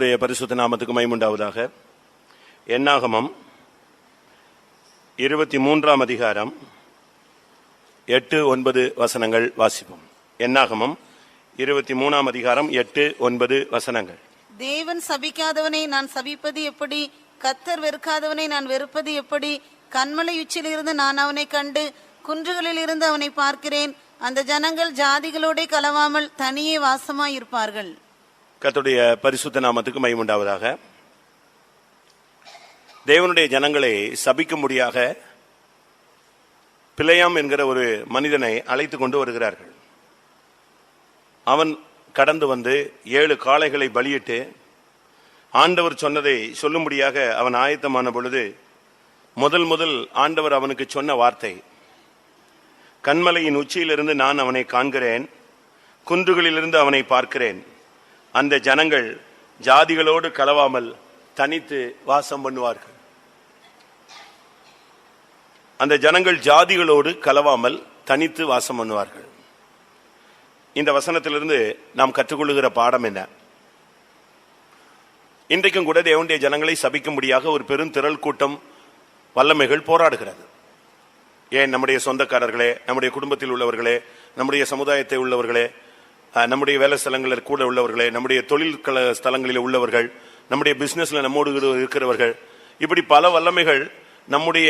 கர்த்தருடைய பரிசுத்த நாமத்துக்கு மகிமை. என்னாகமம் 23 அதிகாரம் 8-9 வசனங்கள் வாசிப்போம். என்னாகமம் 23 அதிகாரம் 8-9 வசனங்கள். தேவன் சபிக்காதவனை நான் சபிப்பது எப்படி? கர்த்தர் வெறுக்காதவனை நான் வெறுப்பது எப்படி? கன்மலை உச்சிலிருந்து நான் அவனை கண்டு குன்றுகளில் இருந்து அவனை பார்க்கிறேன். அந்த ஜனங்கள் ஜாதிகளோட கலவாமல் தனியே வாசமாயிருப்பார்கள். கர்த்தருடைய பரிசுத்த நாமத்துக்கு மகிமை உண்டாவதாக. தேவனுடைய ஜனங்களை சபிக்கும்படியாக பிலேயாம் என்கிற ஒரு மனிதனை அழைத்து கொண்டு வருகிறார்கள். அவன் கடந்து வந்து 7 காளைகளை பலியிட்டு ஆண்டவர் சொன்னதை சொல்லும்படியாக அவன் ஆயத்தமான பொழுது முதல் ஆண்டவர் அவனுக்கு சொன்ன வார்த்தை, கன்மலையின் உச்சியிலிருந்து நான் அவனை காண்கிறேன், குன்றுகளிலிருந்து அவனை பார்க்கிறேன். அந்த ஜனங்கள் ஜாதிகளோடு கலவாமல் தனித்து வாசம் பண்ணுவார்கள். அந்த ஜனங்கள் ஜாதிகளோடு கலவாமல் தனித்து வாசம் பண்ணுவார்கள். இந்த வசனத்திலிருந்து நாம் கற்றுக்கொள்ளுகிற பாடம் என்ன? இன்றைக்கும் கூட தேவனுடைய ஜனங்களை சபிக்கும்படியாக ஒரு பெரும் திரள் கூட்டம் வல்லமைகள் போராடுகிறது. ஏன் நம்முடைய சொந்தக்காரர்களே, நம்முடைய குடும்பத்தில் உள்ளவர்களே, நம்முடைய சமுதாயத்தை உள்ளவர்களே, நம்முடைய வேலை ஸ்தலங்களில் கூட உள்ளவர்களே, நம்முடைய தொழில் ஸ்தலங்களில் உள்ளவர்கள், நம்முடைய பிசினஸ்ல நம்மோடு இருக்கிறவர்கள், இப்படி பல வல்லமைகள் நம்முடைய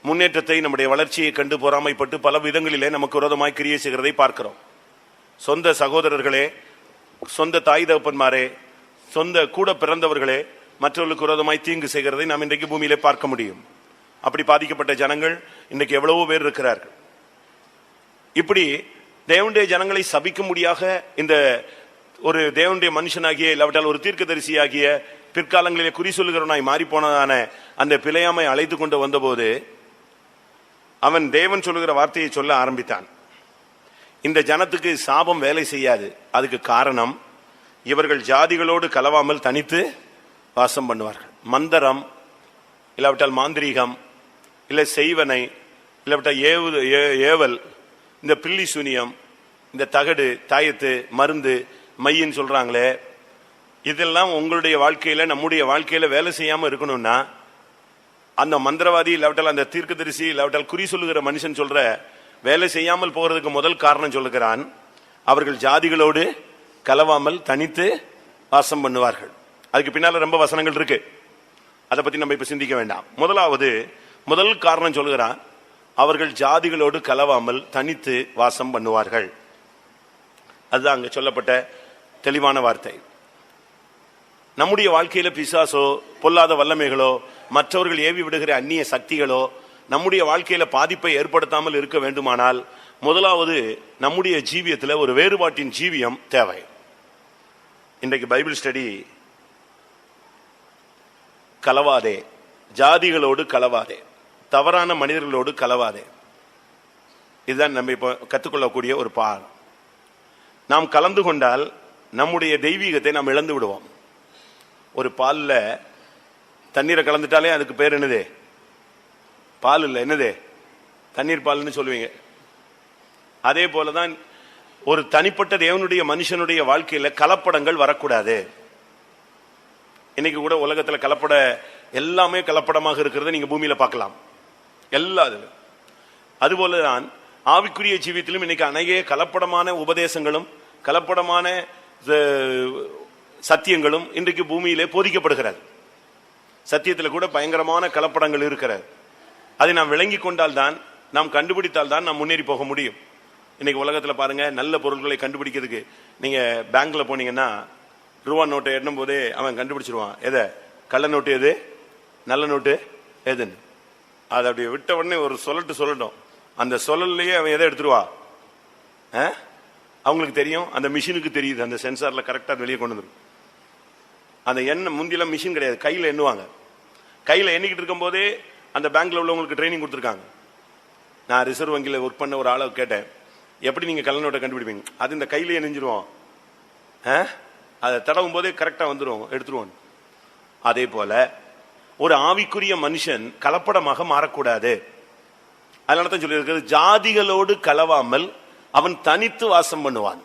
முன்னேற்றத்தை, நம்முடைய வளர்ச்சியை கண்டு பொறாமைப்பட்டு பல விதங்களிலே நமக்கு விரோதமாய் கிரியை செய்கிறதை பார்க்கிறோம். சொந்த சகோதரர்களே, சொந்த தாய் தகப்பன்மாரே, சொந்த கூட பிறந்தவர்களே மற்றவர்களுக்கு விரோதமாய் தீங்கு செய்கிறதை நாம் இன்றைக்கு பூமியிலே பார்க்க முடியும். அப்படி பாதிக்கப்பட்ட ஜனங்கள் இன்றைக்கு எவ்வளவோ பேர் இருக்கிறார்கள். இப்படி தேவனுடைய ஜனங்களை சபிக்கும்படியாக இந்த ஒரு தேவனுடைய மனுஷனாகிய, இல்லாவிட்டால் ஒரு தீர்க்கதரிசியாகிய, பிற்காலங்களிலே குறி சொல்லுகிறவனாய் மாறிப்போனதான அந்த பிலேயாமை அழைத்து கொண்டு வந்தபோது அவன் தேவன் சொல்லுகிற வார்த்தையை சொல்ல ஆரம்பித்தான். இந்த ஜனத்துக்கு சாபம் வேலை செய்யாது. அதுக்கு காரணம், இவர்கள் ஜாதிகளோடு கலவாமல் தனித்து வாசம் பண்ணுவார்கள். மந்தரம், இல்லாவிட்டால் மாந்திரீகம், இல்லை செய்வனை, இல்லாவிட்டால் ஏவல், இந்த பில்லி சூனியம், இந்த தகடு, தாயத்து, மருந்து, மையின்னு சொல்றாங்களே, இதெல்லாம் உங்களுடைய வாழ்க்கையில, நம்முடைய வாழ்க்கையில வேலை செய்யாம இருக்கணும்னா அந்த மந்திரவாதி, இல்லாவிட்டால் அந்த தீர்க்கதரிசி, இல்லாவிட்டால் குறி சொல்லுகிற மனுஷன் சொல்ற வேலை செய்யாமல் போகிறதுக்கு முதல் காரணம் சொல்லுகிறான், அவர்கள் ஜாதிகளோடு கலவாமல் தனித்து வாசம் பண்ணுவார்கள். அதுக்கு பின்னால ரொம்ப வசனங்கள் இருக்கு, அதை பத்தி நம்ம இப்ப சிந்திக்க வேண்டாம். முதல் காரணம் சொல்லுகிறான், அவர்கள் ஜாதிகளோடு கலவாமல் தனித்து வாசம் பண்ணுவார்கள். அதுதான் அங்க சொல்லப்பட்ட தெளிவான வார்த்தை. நம்முடைய வாழ்க்கையில பிசாசோ, பொல்லாத வல்லமைகளோ, மற்றவர்கள் ஏவி விடுகிற அந்நிய சக்திகளோ நம்முடைய வாழ்க்கையில பாதிப்பை ஏற்படுத்தாமல் இருக்க வேண்டுமானால் முதலாவது நம்முடைய ஜீவியத்தில் ஒரு வேறுபாட்டின் ஜீவியம் தேவை. இன்றைக்கு பைபிள் ஸ்டடி, கலவாதே, ஜாதிகளோடு கலவாதே, தவறான மனிதர்களோடு கலவாதே. இதுதான் நம்ம இப்போ கற்றுக்கொள்ளக்கூடிய ஒரு பாடம். நாம் கலந்து கொண்டால் நம்முடைய தெய்வீகத்தை நாம் இழந்து விடுவோம். ஒரு பால்ல தண்ணீரை கலந்துட்டாலே அதுக்கு பேர் என்னது? பால் இல்லை, என்னது? தண்ணீர் பால்னு சொல்லுவீங்க. அதே போலதான் ஒரு தனிப்பட்ட தேவனுடைய மனுஷனுடைய வாழ்க்கையில கலப்படங்கள் வரக்கூடாது. இன்னைக்கு கூட உலகத்துல கலப்பட எல்லாமே கலப்படமாக இருக்கிறத நீங்க பூமியில பார்க்கலாம். எல்லாரும் அதுபோலதான் ஆவிக்குரிய ஜீவியத்திலும் இன்னைக்கு அநேக கலப்படமான உபதேசங்களும் கலப்படமான சத்தியங்களும் இன்றைக்கு பூமியிலே போதிக்கப்படுகிறது. சத்தியத்தில் கூட பயங்கரமான கலப்படங்கள் இருக்கிறது. அதை நாம் விளங்கி கொண்டால் தான், நாம் கண்டுபிடித்தால் தான் நாம் முன்னேறி போக முடியும். இன்னைக்கு உலகத்தில் பாருங்க, நல்ல பொருட்களை கண்டுபிடிக்கிறதுக்கு நீங்க பேங்க்ல போனீங்கன்னா ரூபா நோட்டை எண்ணும் போதே அவன் கண்டுபிடிச்சிருவான், எதை கள்ள நோட்டு எது, நல்ல நோட்டு எதுன்னு. அதை அப்படியே விட்ட உடனே ஒரு சொல்லட்டும், அந்த சொல்லலையே அவன் எதை எடுத்துருவா, அவங்களுக்கு தெரியும், அந்த மிஷினுக்கு தெரியுது, அந்த சென்சார்ல கரெக்டா வெளியே கொண்டு வந்துடும். அந்த எண்ணெய் முந்தியெல்லாம் மிஷின் கிடையாது, கையில எண்ணுவாங்க. கையில எண்ணிக்கிட்டு இருக்கும் போதே அந்த பேங்க்ல உள்ளவங்களுக்கு ட்ரைனிங் கொடுத்துருக்காங்க. நான் ரிசர்வ் வங்கியில் ஒர்க் பண்ண ஒரு ஆளை கேட்டேன், எப்படி நீங்க கள்ள நோட்டை கண்டுபிடிப்பீங்க? அது இந்த கையிலேயே நெஞ்சிருவோம், அதை தடவும் போதே கரெக்டா வந்துடும், எடுத்துருவோம். அதே போல ஒரு ஆவிக்குரிய மனுஷன் கலப்படமாக மாறக்கூடாது. அதனால சொல்லியிருக்கிறது, ஜாதிகளோடு கலவாமல் அவன் தனித்து வாசம் பண்ணுவான்.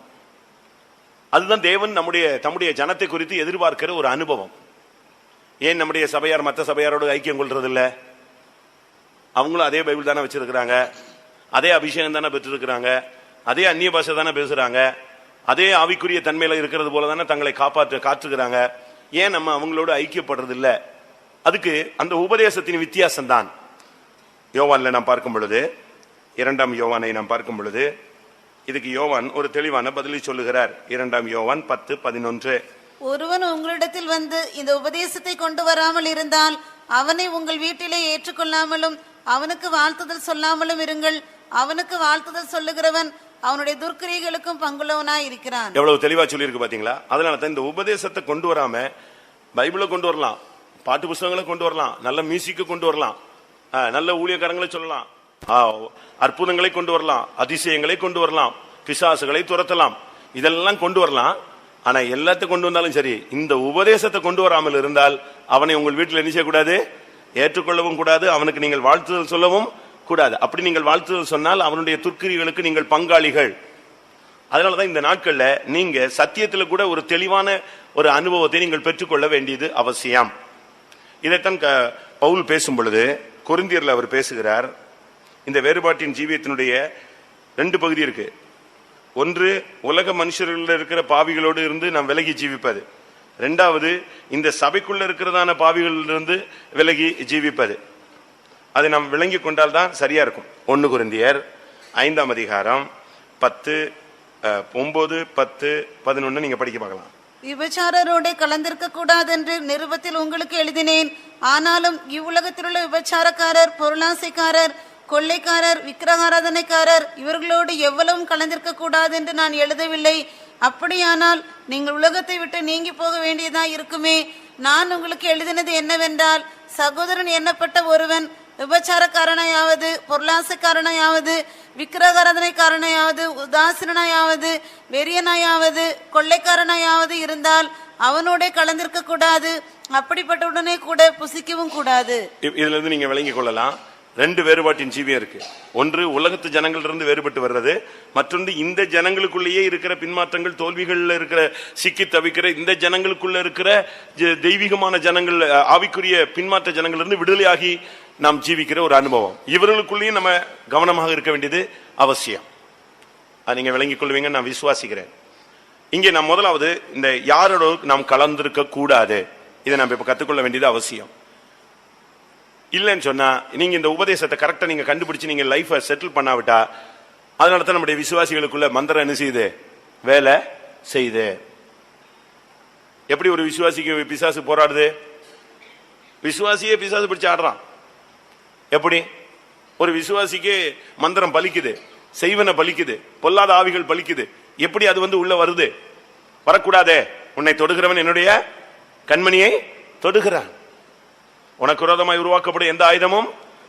அதுதான் தேவன் தம்முடைய ஜனத்தை குறித்து எதிர்பார்க்கிற ஒரு அனுபவம். ஏன் நம்முடைய சபையார் மற்ற சபையாரோடு ஐக்கியம் கொள்றது இல்ல? அவங்களும் அதே பைபிள் தானே வச்சிருக்கிறாங்க, அதே அபிஷேகம் தானே பெற்றிருக்கிறாங்க, அதே அந்நிய பாஷை தானே பேசுறாங்க, அதே ஆவிக்குரிய தன்மையில இருக்கிறது போல தானே தங்களை காத்துக்கிறாங்க. ஏன் நம்ம அவங்களோட ஐக்கியப்படுறது இல்ல? அதுக்கு அந்த உபதேசத்தின் வித்தியாசம் தான். யோவான்ல நாம் பார்க்கும் பொழுது, 2 யோவானை நாம் பார்க்கும் பொழுது இதுக்கு யோவான் ஒரு தெளிவான பதிலை சொல்லுகிறார். 2 யோவான் 10:11. ஒருவன் உங்களிடத்தில் வந்து இந்த உபதேசத்தை கொண்டு வராமல் இருந்தால் அவனை உங்கள் வீட்டிலே ஏற்றுக்கொள்ளாமலும் அவனுக்கு வாழ்த்துதல் சொல்லாமலும் இருங்கள். அவனுக்கு வாழ்த்துதல் சொல்லுகிறவன் அவனுடைய துர்க்கிரியைகளுக்கும் பங்குள்ளவனாய் இருக்கிறான். எவ்வளவு தெளிவா சொல்லி இருக்கு பாத்தீங்களா? அதனால தான் இந்த உபதேசத்தை கொண்டு வராம பைபிளை கொண்டு வரலாம், பாட்டு புஸ்தகங்களை கொண்டு வரலாம், நல்ல மியூசிக்கை கொண்டு வரலாம், நல்ல ஊழியக்காரங்களை சொல்லலாம், அற்புதங்களை கொண்டு வரலாம், அதிசயங்களை கொண்டு வரலாம், பிசாசுகளை துரத்தலாம், இதெல்லாம் கொண்டு வரலாம். ஆனா எல்லாத்தையும் கொண்டு வந்தாலும் சரி, இந்த உபதேசத்தை கொண்டு வராமல் இருந்தால் அவனை உங்கள் வீட்டில் என்ன செய்யக்கூடாது? ஏற்றுக்கொள்ளவும் கூடாது, அவனுக்கு நீங்கள் வாழ்த்துதல் சொல்லவும் கூடாது. அப்படி நீங்கள் வாழ்த்துதல் சொன்னால் அவனுடைய துர்க்கிரிகளுக்கு நீங்கள் பங்காளிகள். அதனாலதான் இந்த நாட்கள்ல நீங்க சத்தியத்துல கூட ஒரு தெளிவான ஒரு அனுபவத்தை நீங்கள் பெற்றுக்கொள்ள வேண்டியது அவசியம். இதைத்தான் பவுல் பேசும் பொழுது கொரிந்தியர்ல அவர் பேசுகிறார். இந்த வேறுபாட்டின் ஜீவியத்தினுடைய 2 பகுதி இருக்கு. ஒன்று, உலக மனுஷர்கள் இருக்கிற பாவிகளோடு இருந்து நாம் விலகி ஜீவிப்பது. 2வது, இந்த சபைக்குள்ள இருக்கிறதான பாவிகளிலிருந்து விலகி ஜீவிப்பது. அதை நாம் விளங்கி கொண்டால் தான் சரியா இருக்கும். 1 கொரிந்தியர் 5ஆம் அதிகாரம் 10, 9, 10, 11 நீங்க படிக்க பார்க்கலாம். விபச்சாரரோட கலந்திருக்க கூடாது என்று நிருபத்தில் உங்களுக்கு எழுதினேன். ஆனாலும் இவ்வுலகத்தில் உள்ள விபச்சாரக்காரர், பொருளாசைக்காரர், கொள்ளைக்காரர், விக்கிரகாராதனைக்காரர் இவர்களோடு எவ்வளவும் கலந்திருக்க கூடாது என்று நான் எழுதவில்லை. அப்படியானால் நீங்கள் உலகத்தை விட்டு நீங்கி போக வேண்டியதா இருக்குமே. நான் உங்களுக்கு எழுதினது என்னவென்றால், சகோதரன் எண்ணப்பட்ட ஒருவன் விபச்சாரக்காரனையாவது, பொருளாசைக்காரனையாவது, விக்கிரகாராதனைக்காரனையாவது, உதாசீனாயாவது, வெறியனாயாவது, கொள்ளைக்காரனாயாவது இருந்தால் அவனோட கலந்திருக்க கூடாது. அப்படிப்பட்ட உடனே கூட புசிக்கவும் கூடாது. இதுல இருந்து நீங்க விளங்கிக் கொள்ளலாம், 2 வேறுபாட்டின் ஜீவியம் இருக்கு. ஒன்று உலகத்து ஜனங்களிலிருந்து வேறுபட்டு வர்றது, மற்றொன்று இந்த ஜனங்களுக்குள்ளேயே இருக்கிற பின்மாற்றங்கள், தோல்விகள்ல இருக்கிற சிக்கி தவிக்கிற இந்த ஜனங்களுக்குள்ள இருக்கிற தெய்வீகமான ஜனங்கள், ஆவிக்குரிய பின்மாற்ற ஜனங்களிலிருந்து விடுதலையாகி நாம் ஜீவிக்கிற ஒரு அனுபவம். இவர்களுக்குள்ளேயும் நம்ம கவனமாக இருக்க வேண்டியது அவசியம். அது நீங்க விளங்கிக் கொள்வீங்க நான் விசுவாசிக்கிறேன். இங்கே நாம் முதலாவது இந்த யாரோட நாம் கலந்திருக்க கூடாது, இதை நம்ம இப்ப கத்துக்கொள்ள வேண்டியது அவசியம். இல்லைன்னு சொன்னா நீங்க இந்த உபதேசத்தை கரெக்டா நீங்க கண்டுபிடிச்சு நீங்க லைஃபை செட்டில் பண்ணாவிட்டா, அதனால தான் நம்முடைய விசுவாசிகளுக்குள்ள மந்திரம் என்ன செய்யுது? வேலை செய்யுது. எப்படி ஒரு விசுவாசிக்கு பிசாசு போராடுது? விசுவாசியே பிசாசு பிடிச்சு ஆடுறான். எப்படி ஒரு விசுவாசிக்கு மந்திரம் பலிக்குது, செய்வன பலிக்குது, பொல்லாத ஆவிகள் பலிக்குது. எப்படி அது உள்ள வருது? வரக்கூடாதே, உன்னை தொடுகிறவன் என்னுடைய கண்மணியை தொடுகிறான். உனக்கு விரோதமாய் உருவாக்கப்படும் எந்த ஆயுதமும்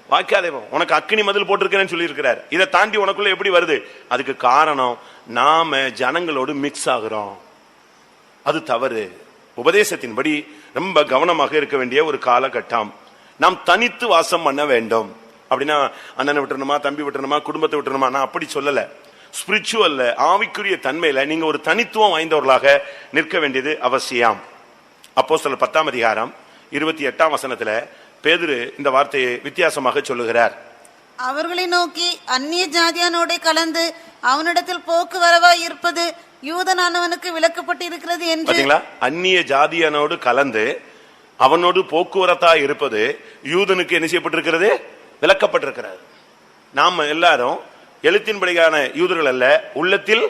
வாய்க்காதே, உனக்கு அக்கினி மதில் போட்டிருக்கிறேன்னு சொல்லி இருக்கிறார். இதை தாண்டி உனக்குள்ள எப்படி வருது? அதுக்கு காரணம் நாம ஜனங்களோடு மிக்ஸ் ஆகிறோம். அது தவறு. உபதேசத்தின்படி ரொம்ப கவனமாக இருக்க வேண்டிய ஒரு காலகட்டம். நாம் தனித்து வாசம் பண்ண வேண்டும். அப்படின்னா அண்ணனை விட்டுறணுமா, தம்பி விட்டுறணுமா, குடும்பத்தை விட்டுறணுமா? நான் அப்படி சொல்லல. ஸ்பிரிச்சுவல்ல, ஆவிக்குரிய தன்மையில நீங்க ஒரு தனித்துவம் வாய்ந்தவர்களாக நிற்க வேண்டியது அவசியம். அப்போஸ்தலர் 10ஆம் அதிகாரம் 28ஆம் வசனத்துல பேதுரு இந்த வார்த்தையை வித்தியாசமாக சொல்லுகிறார். அவர்களை நோக்கி, அந்நிய ஜாதியானோட கலந்து அவனிடத்தில் போக்கு வரவாய் இருப்பது யூதனானவனுக்கு விலக்கப்பட்டு இருக்கிறது என்று. பாத்தீங்களா? அந்நிய ஜாதியானோடு கலந்து அவனோடு போக்குவரத்தா இருப்பது யூதனுக்கு என்ன செய்யப்பட்டிருக்கிறது? விலக்கப்பட்டிருக்கிறது. நாம் எல்லாரும் எழுத்தின்படியான யூதர்கள் அல்ல, உள்ளத்தில்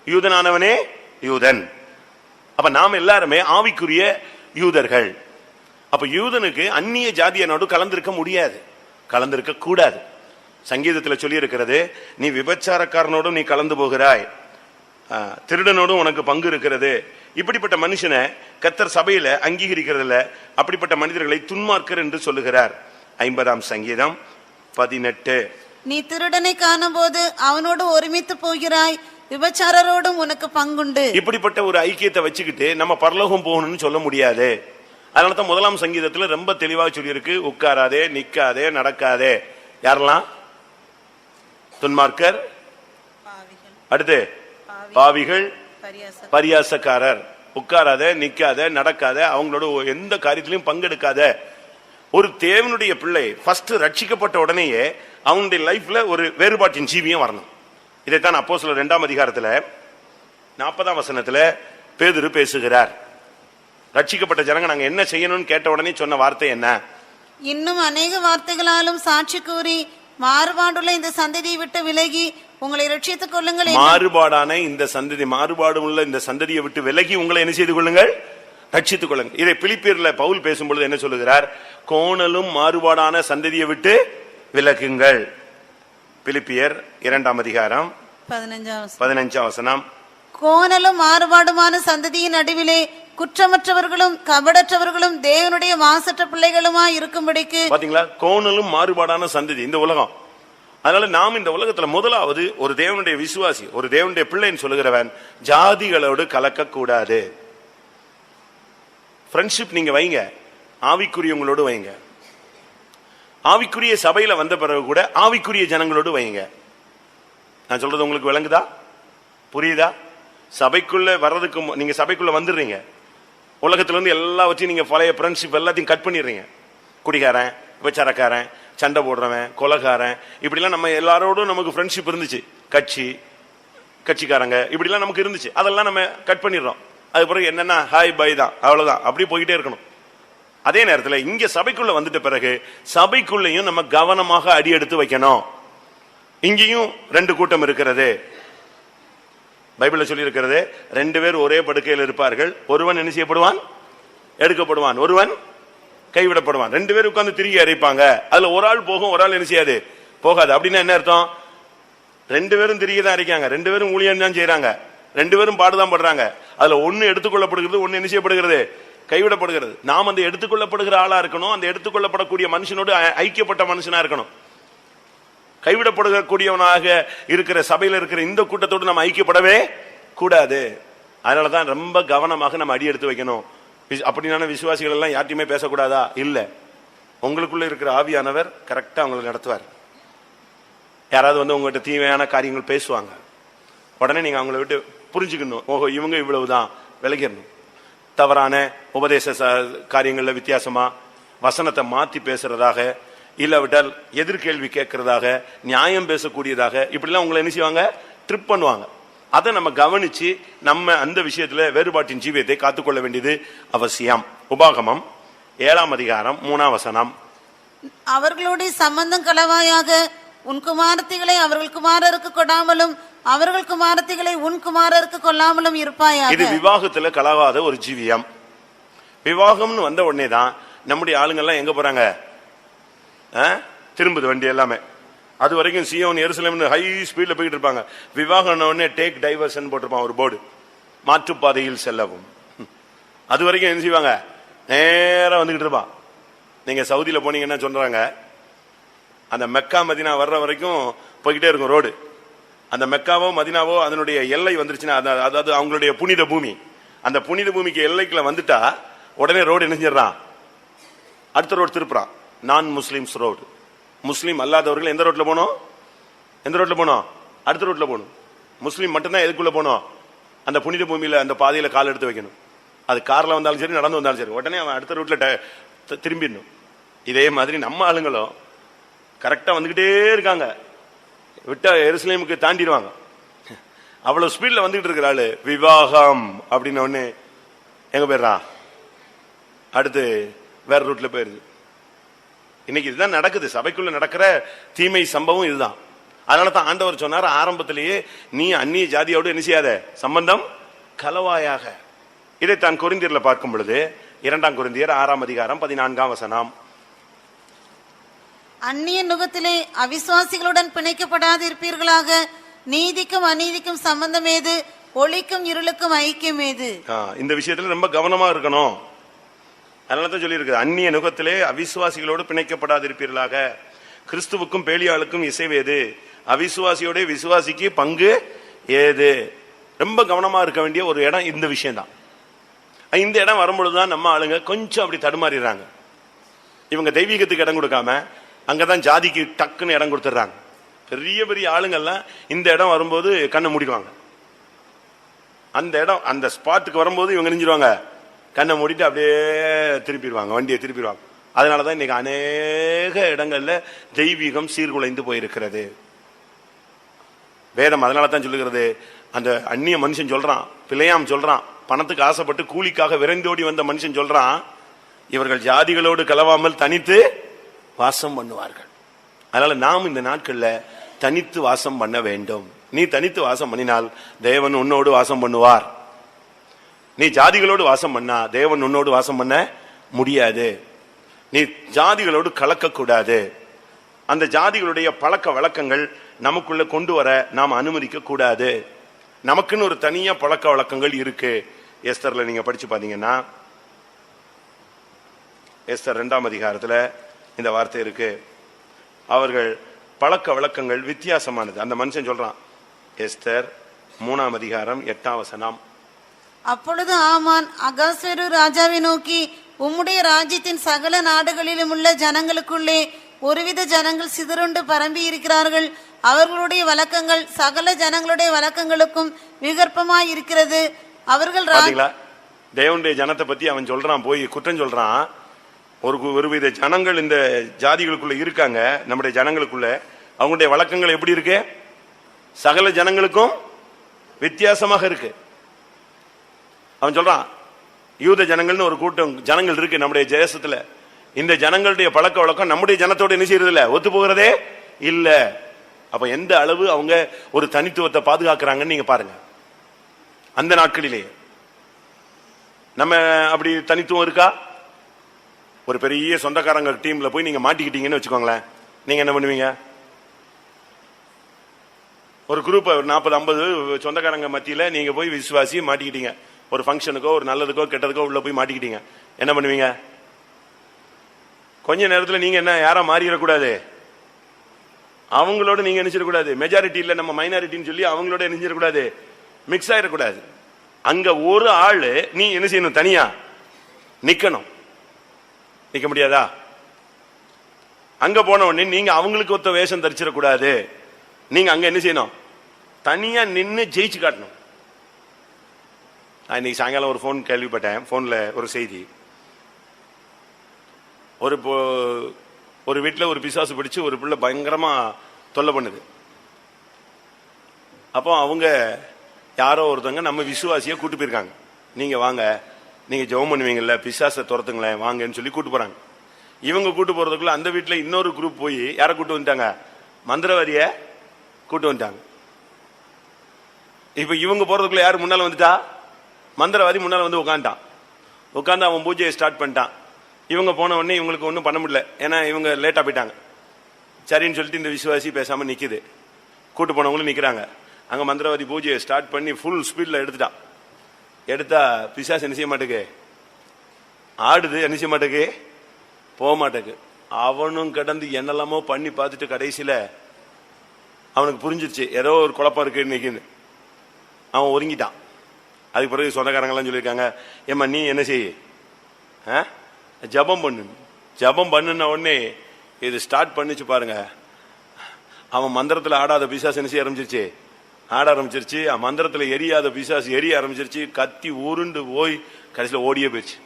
யூதனானவனே யூதன். அப்ப நாம் எல்லாருமே ஆவிக்குரிய யூதர்கள். அப்ப யூதனுக்கு அந்நிய ஜாதியனோடு கலந்திருக்க முடியாது, கலந்திருக்க கூடாது. சங்கீதத்தில் சொல்லி இருக்கிறது, நீ விபச்சாரக்காரனோடும் நீ கலந்து போகிறாய், திருடனோடும் உனக்கு பங்கு இருக்கிறது. இப்படிப்பட்ட மனுஷனை கர்த்தர் சபையில அங்கீகரிக்கிறதுல, அப்படிப்பட்ட மனிதர்களை துன்மார்க்கர் என்று சொல்லுகிறார். 50ஆம் சங்கீதம் 18. நீ திருடனை காணும் போது அவனோடு ஒருமித்து போகிறாய், விபச்சாரரோடும் உனக்கு பங்குண்டு. இப்படிப்பட்ட ஒரு ஐக்கியத்தை வச்சுக்கிட்டு நம்ம பரலோகம் போகணும்னு சொல்ல முடியாது. அதனாலதான் 1ஆம் சங்கீதத்துல ரொம்ப தெளிவாக சொல்லியிருக்கு, உட்காராதே, நிக்காதே, நடக்காதே. யாரெல்லாம்? துன்மார்க்கர், அடுத்து பாவிகள், பரியாசக்காரர், உட்காராத, நிக்காத, நடக்காத, அவங்களோட எந்த காரியத்திலையும் பங்கெடுக்காத. ஒரு தேவனுடைய பிள்ளை ஃபர்ஸ்ட் ரட்சிக்கப்பட்ட உடனேயே அவனுடைய லைஃப்ல ஒரு வேறுபாட்டின் ஜீவியம் வரணும். இதைத்தான் அப்போஸ்தலர் 2ஆம் அதிகாரத்துல 40ஆம் வசனத்துல பேதுரு பேசுகிறார். ரட்சிக்கப்பட்ட ஜனங்க நாங்க என்ன செய்யணும்னு கேட்ட உடனே சொன்ன வார்த்தை என்ன? இன்னும் அநேக வார்த்தைகளாலும் சாட்சி கூறி மாறுபாடுள்ள இந்த சந்ததியை விட்டு விலகி உங்களை ரட்சித்துக் கொள்ளுங்கள். மாறுபாடான இந்த சந்ததி, மாறுபாடு உள்ள இந்த சந்ததியை விட்டு விலகி உங்களை என்ன செய்து கொள்ளுங்கள்? ரட்சித்துக் கொள்ளுங்கள். இதை பிலிப்பியர்ல பவுல் பேசும்பொழுது என்ன சொல்லுகிறார்? கோணலும் மாறுபாடான சந்ததியை விட்டு விலகுங்கள். பிலிப்பியர் 2ஆம் அதிகாரம் 15ஆம் வசனம். கோணலும் மாறுபாடுமான சந்ததியின் நடுவிலே குற்றமற்றவர்களும் கபடற்றவர்களும் தேவனுடைய மாசற்ற பிள்ளைகளுமா இருக்கும்படிக்கு. பாத்தீங்களா? கோணலும் மாறுபாடான சந்ததி இந்த உலகம். அதனால நாம் இந்த உலகத்துல முதலாவது ஒரு தேவனுடைய விசுவாசி, ஒரு தேவனுடைய பிள்ளைன்னு சொல்லுகிறவன் ஜாதிகளோடு கலக்க கூடாது. ஃப்ரெண்ட்ஷிப் நீங்க வைங்க, ஆவிக்குரியவங்களோடு வைங்க. ஆவிக்குரிய சபையில வந்த பிறகு கூட ஆவிக்குரிய ஜனங்களோடு வைங்க. நான் சொல்றது உங்களுக்கு விளங்குதா? புரியுதா? சபைக்குள்ள வர்றதுக்கு நீங்க சபைக்குள்ள வந்துடுறீங்க, உலகத்துல இருந்து எல்லாவற்றையும் நீங்க பழைய ஃப்ரெண்ட்ஷிப் எல்லாத்தையும் கட் பண்ணிடுறீங்க. குடிகாரன், விபச்சாரக்காரன், சண்டை போடுறவன், கொலைகாரன், இப்படிலாம் நம்ம எல்லாரோடும் நமக்கு ஃப்ரெண்ட்ஷிப் இருந்துச்சு. கட்சிக்காரங்க இப்படிலாம் நமக்கு இருந்துச்சு. அதெல்லாம் நம்ம கட் பண்ணிடுறோம். அது பிறகு என்னன்னா ஹாய் பை தான், அவ்வளவுதான். அப்படி போய்கிட்டே இருக்கணும். அதே நேரத்தில் இங்க சபைக்குள்ள வந்துட்ட பிறகு சபைக்குள்ளையும் நம்ம கவனமாக அடி எடுத்து வைக்கணும். இங்கேயும் 2 கூட்டம் இருக்கிறது. பைபிள்ல சொல்லி இருக்கிறது, 2 பேர் ஒரே படுக்கையில் இருப்பார்கள், ஒருவன் என்ன செய்யப்படுவான்? எடுக்கப்படுவான், ஒருவன் கைவிடப்படுவான். 2 பேர் உட்கார்ந்து திரும்பி அரைப்பாங்க. அதுல ஒரு ஆள் போகும், ஒரு ஆள் என்ன செய்யாது? போகாது. அப்படின்னா என்ன அர்த்தம்? 2 பேரும் திரிகை தான் அரைக்காங்க, 2 பேரும் ஊழியம் தான் செய்யறாங்க, 2 பேரும் பாடுதான் படுறாங்க. அதுல ஒன்னு எடுத்துக்கொள்ளப்படுகிறது, ஒன்னு என்ன செய்யப்படுகிறது? கைவிடப்படுகிறது. நாம் அந்த எடுத்துக்கொள்ளப்படுகிற ஆளா இருக்கணும். அந்த எடுத்துக்கொள்ளப்படக்கூடிய மனுஷனோடு ஐக்கியப்பட்ட மனுஷனா இருக்கணும். கைவிடப்படக்கூடியவனாக இருக்கிற சபையில இருக்கிற இந்த கூட்டத்தோடு நம்ம ஐக்கியப்படவே கூடாது. அதனாலதான் ரொம்ப கவனமாக நம்ம அடி எடுத்து வைக்கணும். அப்படின்னா விசுவாசிகள் எல்லாம் யார்ட்டையுமே பேசக்கூடாதா? இல்ல, உங்களுக்குள்ள இருக்கிற ஆவியானவர் கரெக்டா அவங்களை நடத்துவார். யாராவது வந்து உங்ககிட்ட தீமையான காரியங்கள் பேசுவாங்க, உடனே நீங்க அவங்களை விட்டு புரிஞ்சுக்கணும். ஓஹோ, இவங்க இவ்வளவுதான், விலகிடணும். தவறான உபதேச காரியங்கள்ல வித்தியாசமா வசனத்தை மாத்தி பேசுறதாக, இல்லாவிட்டால் எதிர்கேள்வி கேட்கறதாக, நியாயம் பேசக்கூடியதாக, இப்படிலாம் உங்களை என்ன செய்வாங்க? ட்ரிப் பண்ணுவாங்க. அதை நம்ம கவனிச்சு நம்ம அந்த விஷயத்துல வேறுபாட்டின் ஜீவியத்தை காத்துக்கொள்ள வேண்டியது அவசியம். உபாகமம் 7ஆம் அதிகாரம் 3ஆம் வசனம். அவர்களுடைய சம்பந்தம் களவாயாக உன் குமாரத்திகளை அவர்கள் குமாரருக்கு கொடாமலும் அவர்கள் குமாரத்திகளை உன் குமாரருக்கு கொள்ளாமலும் இருப்பாயாக. இது விவாகத்துல கலவாத ஒரு ஜீவியம். விவாகம்னு வந்த உடனே தான் நம்முடைய ஆளுங்கள்லாம் எங்க போறாங்க? திரும்புது வண்டி எல்லாமே. அது வரைக்கும் சியோன் எருசலேம் ஹை ஸ்பீட்ல போயிட்டு இருப்பாங்க. விவாகம் உடனே டேக் டைவர்ஷன் போட்டிருப்பான் ஒரு போர்டு, மாற்றுப்பாதையில் செல்லவும். அது வரைக்கும் என்ன செய்வாங்க? நேரா வந்துகிட்டு இருப்பான். நீங்க சவுதியில போனீங்கன்னா சொல்றாங்க, அந்த மெக்கா மதினா வர்ற வரைக்கும் போய்கிட்டே இருக்கும் ரோடு. அந்த மெக்காவோ மதினாவோ அதனுடைய எல்லை வந்துருச்சுன்னா, அதாவது அவங்களுடைய புனித பூமி, அந்த புனித பூமிக்கு எல்லைக்குள்ள வந்துட்டா உடனே ரோடு என்ன செஞ்சிடறான்? அடுத்த ரோடு திருப்புறான். நான் முஸ்லிம்ஸ் ரோடு. முஸ்லீம் அல்லாதவர்கள் எந்த ரோட்ல போனோம்? எந்த ரோட்ல போனோம்? அடுத்த ரோட்ல போகணும். முஸ்லீம் மட்டும்தான் எதுக்குள்ள போனோம்? அந்த புனித பூமியில அந்த பாதையில கால் எடுத்து வைக்கணும். அது கார்ல வந்தாலும் சரி, நடந்து வந்தாலும் சரி, உடனே அவன் அடுத்த ரூட்ல திரும்பிடணும். இதே மாதிரி நம்ம ஆளுங்களும் கரெக்டா வந்துகிட்டே இருக்காங்க. விட்டா எருசலேமுக்கு தாண்டிடுவாங்க. அவ்வளவு ஸ்பீட்ல வந்துகிட்டு இருக்கிற ஆளு விவாகம் அப்படின்னு ஒண்ணு எங்க போயிடுறா? அடுத்து வேற ரூட்ல போயிருது. இன்னைக்கு இதுதான் நடக்குது. சபைக்குள்ள நடக்கிற தீமை சம்பவம் இதுதான். அதனாலதான் ஆண்டவர் சொன்னார் ஆரம்பத்திலேயே, நீ அந்நிய ஜாதியோடு என்ன செய்யாத, சம்பந்தம் கலவாயாக. இதை தான் கொரிந்தியர்ல பார்க்கும் பொழுது 2 கொரிந்தியர் 6ஆம் அதிகாரம் 14ஆம் வசனம். அந்நிய நுகத்திலே அவிசுவாசிகளுடன் பிணைக்கப்படாது இருப்பீர்களாக. நீதிக்கும் அநீதிக்கும் சம்பந்தம் ஏது? ஒளிக்கும் இருளுக்கும் ஐக்கியம் ஏது? இந்த விஷயத்துல ரொம்ப கவனமா இருக்கணும். அதனாலதான் சொல்லி இருக்கு, அந்நிய நுகத்திலே அவிசுவாசிகளோடு பிணைக்கப்படாது இருப்பீர்களாக. கிறிஸ்துவுக்கும் பேலியாளுக்கும் இசைவேது, அவிசுவாசியோட விசுவாசிக்கு பங்கு ஏது? ரொம்ப கவனமா இருக்க வேண்டிய ஒரு இடம் இந்த விஷயம் தான். இந்த இடம் வரும்பொழுதுதான் நம்ம ஆளுங்க கொஞ்சம் அப்படி தடுமாறிடுறாங்க. இவங்க தெய்வீகத்துக்கு இடம் கொடுக்காம அங்கதான் ஜாதிக்கு டக்குன்னு இடம் கொடுத்துடுறாங்க. பெரிய பெரிய ஆளுங்கள்லாம் இந்த இடம் வரும்போது கண்ணை மூடிடுவாங்க. அந்த இடம் அந்த ஸ்பாட்டுக்கு வரும்போது இவங்க நெஞ்சிருவாங்க, கண்ணை மூடிட்டு அப்படியே திருப்பிடுவாங்க, வண்டியை திருப்பிடுவாங்க. அதனாலதான் இன்னைக்கு அநேக இடங்கள்ல தெய்வீகம் சீர்குலைந்து போயிருக்கிறது. வேதம் அதனால தான் சொல்லுகிறது, அந்த அந்நிய மனுஷன் சொல்றான், பிழையாம் சொல்றான், பணத்துக்கு ஆசைப்பட்டு கூலிக்காக விரைந்தோடி வந்த மனுஷன் சொல்றான், இவர்கள் ஜாதிகளோடு கலவாமல் தனித்து வாசம் பண்ணுவார்கள். அதனால நாம் இந்த நாட்கள்ல தனித்து வாசம் பண்ண வேண்டும். நீ தனித்து வாசம் பண்ணினால் தேவன் உன்னோடு வாசம் பண்ணுவார். நீ ஜாதிகளோடு வாசம் பண்ணா தேவன் உன்னோடு வாசம் பண்ண முடியாது. நீ ஜாதிகளோடு கலக்கக்கூடாது. அந்த ஜாதிகளுடைய பழக்க வழக்கங்கள் நமக்குள்ள கொண்டு வர நாம் அனுமதிக்க கூடாது. நமக்குன்னு ஒரு தனியா பழக்க வழக்கங்கள் இருக்கு. எஸ்தர்ல நீங்க படிச்சு பாத்தீங்கன்னா, எஸ்தர் 2ஆம் அதிகாரத்துல இந்த வார்த்தை இருக்கு. அவர்கள் பழக்க வழக்கங்கள் வித்தியாசமானது. அந்த மனுஷன் சொல்றான், எஸ்தர் 3ஆம் அதிகாரம் 8ஆம் வசனம். அப்பொழுது ஆமான் அகாஸ்வேரு ராஜாவை நோக்கி, உம்முடைய ராஜ்யத்தின் சகல நாடுகளிலும் உள்ள ஜனங்களுக்குள்ளே ஒருவித ஜனங்கள் சிதறுண்டு பரம்பி இருக்கிறார்கள். அவர்களுடைய வழக்கங்கள் சகல ஜனங்களுடைய வழக்கங்களுக்கும் விகற்பமாய் இருக்கிறது. அவர்கள் தேவனுடைய ஜனத்தை பத்தி அவன் சொல்றான், போய் குற்றம் சொல்றான். ஒருவித ஜனங்கள் இந்த ஜாதிகளுக்குள்ள இருக்காங்க, நம்முடைய ஜனங்களுக்குள்ள. அவங்களுடைய வழக்கங்கள் எப்படி இருக்கு? சகல ஜனங்களுக்கும் வித்தியாசமாக இருக்கு. அவன் சொல்றான், யூத ஜனங்கள்னு ஒரு கூட்டம் ஜனங்கள் இருக்கு நம்முடைய தேசத்துல. இந்த ஜனங்களுடைய பழக்க வழக்கம் நம்முடைய ஜனத்தோட என்ன செய்யறது இல்ல, ஒத்து போகிறதே இல்ல. அப்ப எந்த அளவு அவங்க ஒரு தனித்துவத்தை பாதுகாக்கிறாங்கன்னு நீங்க பாருங்க. அந்த நாட்களிலே நம்ம அப்படி தனித்துவம் இருக்கா? ஒரு பெரிய சொந்தக்காரங்க டீம்ல போய் நீங்க மாட்டிக்கிட்டீங்கன்னு வச்சுக்கோங்களேன், நீங்க என்ன பண்ணுவீங்க? ஒரு குரூப் 40-50 சொந்தக்காரங்க மத்தியில நீங்க போய் விசுவாசி மாட்டிக்கிட்டீங்க. ஒரு ஃபங்க்ஷனுக்கோ ஒரு நல்லதுக்கோ கெட்டதுக்கோ உள்ள போய் மாட்டிக்கிட்டீங்க. என்ன பண்ணுவீங்க? கொஞ்ச நேரத்தில் நீங்க என்ன யாரா மாறிடக்கூடாது, அவங்களோட நீங்க நினைச்சிடக்கூடாது. மெஜாரிட்டி இல்ல நம்ம மைனாரிட்டின்னு சொல்லி அவங்களோட நினைச்சிடக்கூடாது, மிக்ஸ் ஆயிடக்கூடாது. அங்க ஒரு ஆளு நீ என்ன செய்யணும், தனியா நிக்கணும். நிக்க முடியாதா? அங்க போன உடனே நீங்க அவங்களுக்கு ஒத்த வேஷம் தரிச்சிடக்கூடாது. நீங்க அங்க என்ன செய்யணும், தனியா நின்று ஜெயிச்சு காட்டணும். இன்னைக்கு சாயங்காலம் ஒரு போன் கேள்விப்பட்டேன். போன்ல ஒரு செய்தி, ஒரு வீட்டில் ஒரு பிசாசு பிடிச்சு ஒரு பிள்ளை பயங்கரமா தொல்லை பண்ணுது. அப்போ அவங்க யாரோ ஒருத்தவங்க நம்ம விசுவாசியை கூட்டு போயிருக்காங்க. நீங்க வாங்க, நீங்க ஜெபம் பண்ணுவீங்கல்ல, பிசாசை துரத்துங்களேன் வாங்கன்னு சொல்லி கூட்டு போறாங்க. இவங்க கூட்டு போறதுக்குள்ள அந்த வீட்டில் இன்னொரு குரூப் போய் யாரை கூட்டு வந்துட்டாங்க, மந்திரவாதிய கூட்டு வந்துட்டாங்க. இப்ப இவங்க போறதுக்குள்ள யாரு முன்னால வந்துட்டா, மந்திரவாதி முன்னால வந்து உட்காந்துட்டான். உட்காந்து அவன் பூஜையை ஸ்டார்ட் பண்ணிட்டான். இவங்க போன உடனே இவங்களுக்கு ஒன்றும் பண்ண முடியல, ஏன்னா இவங்க லேட்டா போயிட்டாங்க. சரின்னு சொல்லிட்டு இந்த விசுவாசி பேசாம நிக்குது. கூட்டு போனவங்களும் நிக்கிறாங்க. அங்க மந்திரவாதி பூஜையை ஸ்டார்ட் பண்ணி ஃபுல் ஸ்பீட்ல எடுத்துட்டான். எடுத்தா பிசாசு என்ன செய்ய மாட்டேக்கு, ஆடுது. என்ன செய்ய மாட்டேக்கு, போக மாட்டேக்கு. அவனும் கடந்து என்னெல்லாமோ பண்ணி பார்த்துட்டு கடைசியில அவனுக்கு புரிஞ்சிருச்சு ஏதோ ஒரு குழப்பம் இருக்கு இன்னைக்குன்னு. அவன் ஒதுங்கிட்டான். அதுக்கு பிறகு சொந்தக்காரங்கெல்லாம் சொல்லியிருக்காங்க, ஏம்மா நீ என்ன செய்ய, ஜபம் பண்ணு. ஜபம் பண்ணுன உடனே இது ஸ்டார்ட் பண்ணிச்சு பாருங்க. அவன் மந்திரத்துல ஆடாத பிசாசு என்ன செய்ய ஆரம்பிச்சிருச்சு, ஆட ஆரம்பிச்சிருச்சு. மந்திரத்துல எரியாத பிசாசு எரிய ஆரம்பிச்சிருச்சு. கத்தி உருண்டு போய் கடைசியில் ஓடியே போயிடுச்சு.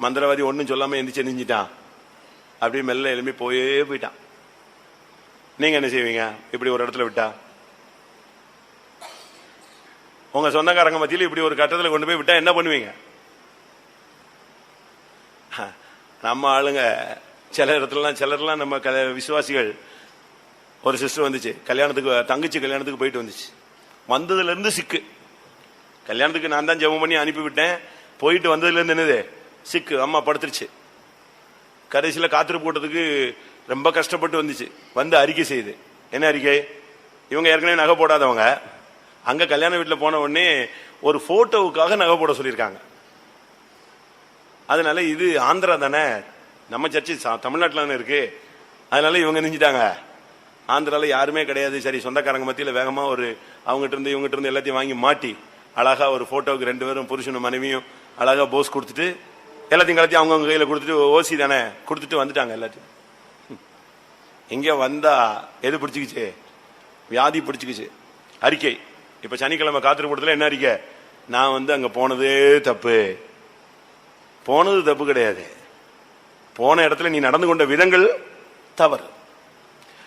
மந்திரவாதி ஒன்னும் சொல்லாம எந்திரிச்சு நெஞ்சிட்டான். அப்படியே மெல்ல எழுப்பி போயிட்டான். நீங்க என்ன செய்வீங்க இப்படி ஒரு இடத்துல விட்டா? உங்க சொந்தக்காரங்க மத்தியில் இப்படி ஒரு கட்டத்தில் கொண்டு போய் விட்டா என்ன பண்ணுவீங்க? நம்ம ஆளுங்க சில இடத்துலலாம் சிலர்லாம் நம்ம விசுவாசிகள், ஒரு சிஸ்டர் வந்துச்சு கல்யாணத்துக்கு, தங்கச்சி கல்யாணத்துக்கு போயிட்டு வந்துச்சு. வந்ததுல இருந்து சிக்கு. கல்யாணத்துக்கு நான் தான் ஜெபம் பண்ணி அனுப்பிவிட்டேன். போயிட்டு வந்ததுல இருந்து என்னது சிக்கு, அம்மா படுத்துருச்சு. கடைசியில காத்திருப்பு போட்டதுக்கு ரொம்ப கஷ்டப்பட்டு வந்துச்சு. வந்து அறிக்கை செய்யுது. என்ன அறிக்கை? இவங்க ஏற்கனவே நகை போடாதவங்க. அங்க கல்யாண வீட்டில் போன உடனே ஒரு போட்டோவுக்காக நகை போட சொல்லியிருக்காங்க. அதனால இது ஆந்திரா தானே, நம்ம சர்ச்சு தமிழ்நாட்டில் இருக்கு. அதனால இவங்க நினைச்சிட்டாங்க ஆந்திரால யாருமே கிடையாது. சரி, சொந்தக்காரங்க மத்தியில் வேகமா ஒரு அவங்ககிட்ட இருந்து இவங்ககிட்ட இருந்து எல்லாத்தையும் வாங்கி மாட்டி அழகா ஒரு போட்டோவுக்கு 2 பேரும் புருஷனும் மனைவியும் அழகா போஸ் கொடுத்துட்டு எல்லாத்தையும் கலத்தி அவங்கவுங்க கையில கொடுத்துட்டு, ஓசி தானே கொடுத்துட்டு வந்துட்டாங்க எல்லாத்தையும். இங்க வந்தா எது பிடிச்சிக்கிச்சு, வியாதி பிடிச்சிக்கிச்சு. அறிக்கை இப்ப சனிக்கிழமை காத்திருப்பூடத்துல என்ன அறிக்கை, நான் அங்க போனதே தப்பு. போனது தப்பு கிடையாது, போன இடத்துல நீ நடந்து கொண்ட விதங்கள் தவறு.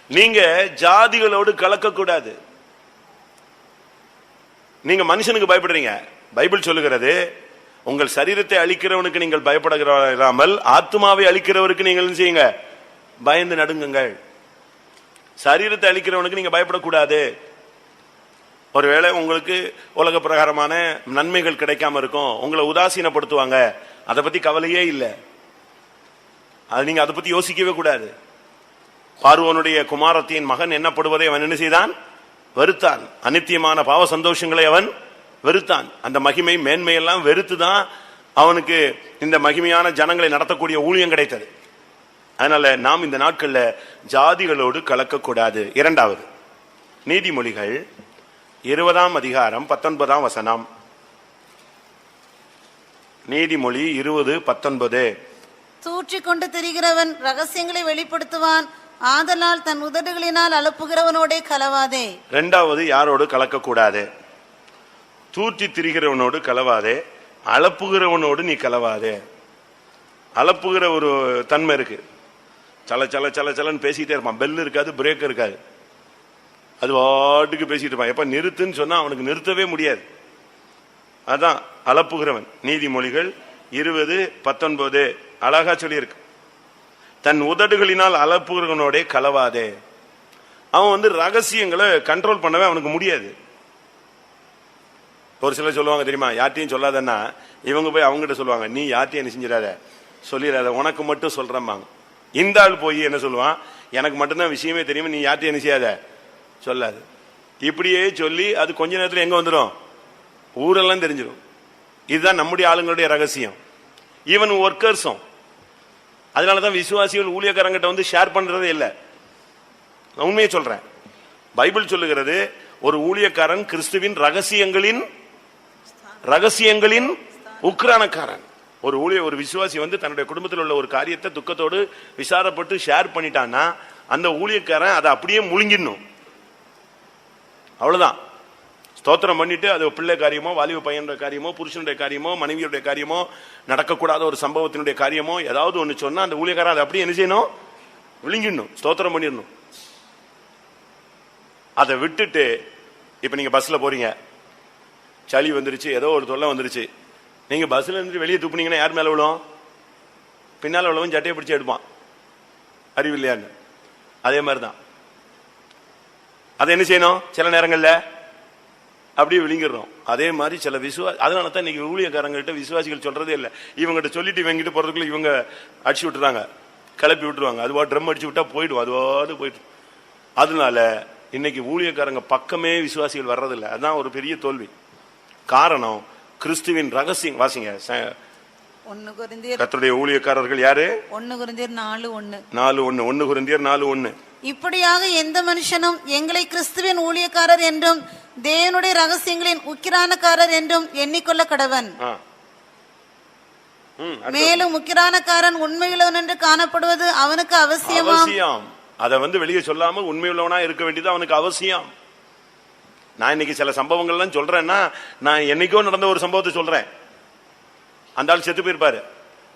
நீங்க ஜாதிகளோடு கலக்க கூடாது. நீங்க மனுஷனுக்கு பயப்படுறீங்க. பைபிள் சொல்லுகிறது, உங்கள் சரீரத்தை அழிக்கிறவனுக்கு நீங்கள் பயப்படாமல் ஆத்மாவை அழிக்கிறவருக்கு நீங்கள் என்ன செய்யுங்க? பயந்து நடுங்குங்கள். சரீரத்தை அழிக்கிறவனுக்கு நீங்க பயப்படக்கூடாது. ஒருவேளை உங்களுக்கு உலக பிரகாரமான நன்மைகள் கிடைக்காம இருக்கும், உங்களை உதாசீனப்படுத்துவாங்க, அதை பத்தி கவலையே இல்லை. அது நீங்க அதை பத்தி யோசிக்கவே கூடாது. பார்வோனுடைய குமாரத்தின் மகன் என்னப்படுவதை அவன் என்ன செய்தான்? வெறுத்தான். அநித்தியமான பாவ சந்தோஷங்களை அவன் வெறுத்தான். அந்த மகிமை மேன்மையெல்லாம் வெறுத்துதான் அவனுக்கு இந்த மகிமையான ஜனங்களை நடத்தக்கூடிய ஊழியம் கிடைத்தது. அதனால நாம் இந்த நாட்கள்ல ஜாதிகளோடு கலக்கக்கூடாது. இரண்டாவது, நீதிமொழிகள் 20ஆம் அதிகாரம் 19ஆம் வசனம். நீதிமொழி 20:19. தூற்றிக்கொண்டு திரிகிறவன் ரகசியங்களை வெளிப்படுத்துவான், ஆதலால் தன் உதடுகளினால் அலப்புகிறவனோடே கலவாதே. இரண்டாவது, யாரோடு கலக்கக்கூடாது? தூற்றி திரிகிறவனோடு கலவாதே, அலப்புகிறவனோடு நீ கலவாதே. அலப்புகிற ஒரு தன்மை இருக்கு. சல சல சல சலன்னு பேசிக்கிட்டே இருப்பான். பெல் இருக்காது, பிரேக் இருக்காது, அது வாட்டுக்கு பேசிட்டு இருப்பான். எப்ப நிறுத்துன்னு சொன்னா அவனுக்கு நிறுத்தவே முடியாது. அதான் அலப்புகிறவன். நீதிமொழிகள் 20:19 அழகா சொல்லி இருக்கு. தன் உதடுகளினால் அலப்புகிறவனோட கலவாதே. அவன் ரகசியங்களை கண்ட்ரோல் பண்ணவே அவனுக்கு முடியாது. ஒரு சிலர் சொல்லுவாங்க தெரியுமா, யார்ட்டையும் சொல்லாதன்னா இவங்க போய் அவங்ககிட்ட சொல்லுவாங்க, நீ யார்ட்டையும் என்ன செஞ்சிடாத, சொல்லிடாத, உனக்கு மட்டும் சொல்றம்பாங்க. இந்த ஆள் போய் என்ன சொல்லுவான், எனக்கு மட்டும்தான் விஷயமே தெரியும், நீ யார்ட்டையும் என்ன செய்யாத, சொல்லாது. இப்படியே சொல்லி அது கொஞ்ச நேரத்தில் எங்க வந்துடும், ஊரெல்லாம் தெரிஞ்சிடும். இதுதான் நம்முடைய ஆளுங்களுடைய ரகசியம். ஈவன் ஒர்க்கர்ஸும். அதனாலதான் விசுவாசிகள் ஊழியக்காரங்கிட்ட ஷேர் பண்றதே இல்லை. உண்மையை சொல்றேன். பைபிள் சொல்லுகிறது, ஒரு ஊழியக்காரன் கிறிஸ்துவின் ரகசியங்களின் உக்ரானக்காரன். ஒரு விசுவாசி தன்னுடைய குடும்பத்தில் உள்ள ஒரு காரியத்தை துக்கத்தோடு விசாரப்பட்டு ஷேர் பண்ணிட்டான்னா அந்த ஊழியக்காரன் அதை அப்படியே முழுங்கிடணும். அவ்வளவுதான். ஸ்தோத்திரம் பண்ணிட்டு அது பிள்ளை காரியமோ, வாலிப பையனுடைய காரியமோ, புருஷனுடைய காரியமோ, மனைவியுடைய காரியமோ, நடக்கக்கூடாத ஒரு சம்பவத்தினுடைய காரியமோ ஏதாவது ஒன்று சொன்னா அந்த ஊழியக்காரன் அதை அப்படியே என்ன செய்யணும், விழுங்கிடணும், ஸ்தோத்திரம் பண்ணிடணும். அதை விட்டுட்டு இப்ப நீங்க பஸ்ல போறீங்க, சளி வந்துருச்சு, ஏதோ ஒரு தொல்லை வந்துருச்சு, நீங்க பஸ்ல இருந்து வெளியே துப்புனீங்கன்னா யார் மேல விழும்? பின்னால உள்ளவன் சட்டையை பிடிச்சி எடுப்பான், அறிவில்லையான்னு. அதே மாதிரிதான் அதை என்ன செய்யணும், சில நேரங்கள்ல அப்படியே விழுங்கிடுறோம். அதே மாதிரி சில அதனால தான் இன்னைக்கு ஊழியக்காரங்கள்ட்ட விசுவாசிகள் சொல்றதே இல்லை. இவங்ககிட்ட சொல்லிட்டு இவங்கிட்ட போறதுக்குள்ள இவங்க அடிச்சு விட்டுறாங்க, கிளப்பி விட்டுருவாங்க. அதுவா ட்ரம் அடிச்சு விட்டா போயிடும், அதுவாது போயிட்டு. அதனால இன்னைக்கு ஊழியக்காரங்க பக்கமே விசுவாசிகள் வர்றதில்லை. அதுதான் ஒரு பெரிய தோல்வி. காரணம், கிறிஸ்துவின் ரகசியம். வாசிங்க, கர்த்தருடைய ஊழியக்காரர்கள் யாரு? 1 கொரிந்தியர் 4:1. 1 கொரிந்தியர் 4:1. இப்படியாக எந்த மனுஷனும் எங்களை கிறிஸ்துவின் ஊழியக்காரர் என்றும் தேவனுடைய ரகசியங்களின் உக்கிரானக்காரர் என்றும் எண்ணிக்கொள்ள கடவன். மேலும் உக்கிரானக்காரன் உண்மையுள்ளவன் என்று காணப்படுவது அவனுக்கு அவசியம். அதை வெளியே சொல்லாம உண்மையுள்ளவனா இருக்க வேண்டியது அவனுக்கு அவசியம். நான் இன்னைக்கு சில சம்பவங்கள்லாம் சொல்றேன்னா, நான் என்னைக்கோ நடந்த ஒரு சம்பவத்தை சொல்றேன். அந்த ஆள் செத்து போயிருப்பாரு,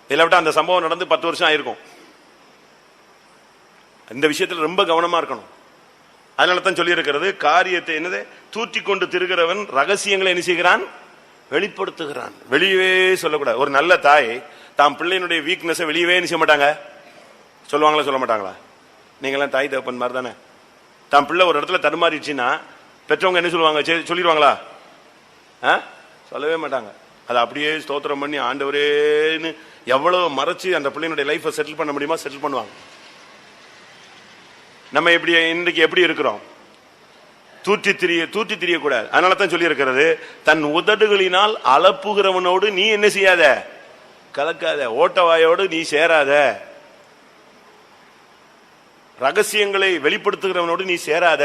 இல்லாவிட்டா அந்த சம்பவம் நடந்து 10 வருஷம் ஆயிருக்கும். இந்த விஷயத்துல ரொம்ப கவனமா இருக்கணும். அதனால தான் சொல்லி இருக்கிறது, காரியத்தை என்னது, தூற்றி கொண்டு திருகிறவன் ரகசியங்களை என்ன செய்கிறான், வெளிப்படுத்துகிறான். வெளியவே சொல்லக்கூடாது. ஒரு நல்ல தாய் தாம் பிள்ளையினுடைய வீக்னஸை வெளியவே செய்ய மாட்டாங்க. சொல்லுவாங்களா, சொல்ல மாட்டாங்களா? நீங்களாம் தாய் தகப்பன் மாதிரி தானே. தாம் பிள்ளை ஒரு இடத்துல தடுமாறிடுச்சுன்னா பெற்றவங்க என்ன சொல்லுவாங்க, சொல்லிடுவாங்களா? சொல்லவே மாட்டாங்க. அதை அப்படியே ஸ்தோத்திரம் பண்ணி ஆண்டவரேன்னு எவ்வளவு மறைச்சு அந்த பிள்ளையினுடைய லைஃபை செட்டில் பண்ண முடியுமா செட்டில் பண்ணுவாங்க. நம்ம எப்படி இன்றைக்கு எப்படி இருக்கிறோம்? தூற்றி திரியக்கூடாது. அதனால தான் சொல்லி இருக்கிறது, தன் உதடுகளினால் அலப்புகிறவனோடு நீ என்ன செய்யாத, கலக்காத, ஓட்டவாயோடு நீ சேராத, ரகசியங்களை வெளிப்படுத்துகிறவனோடு நீ சேராத.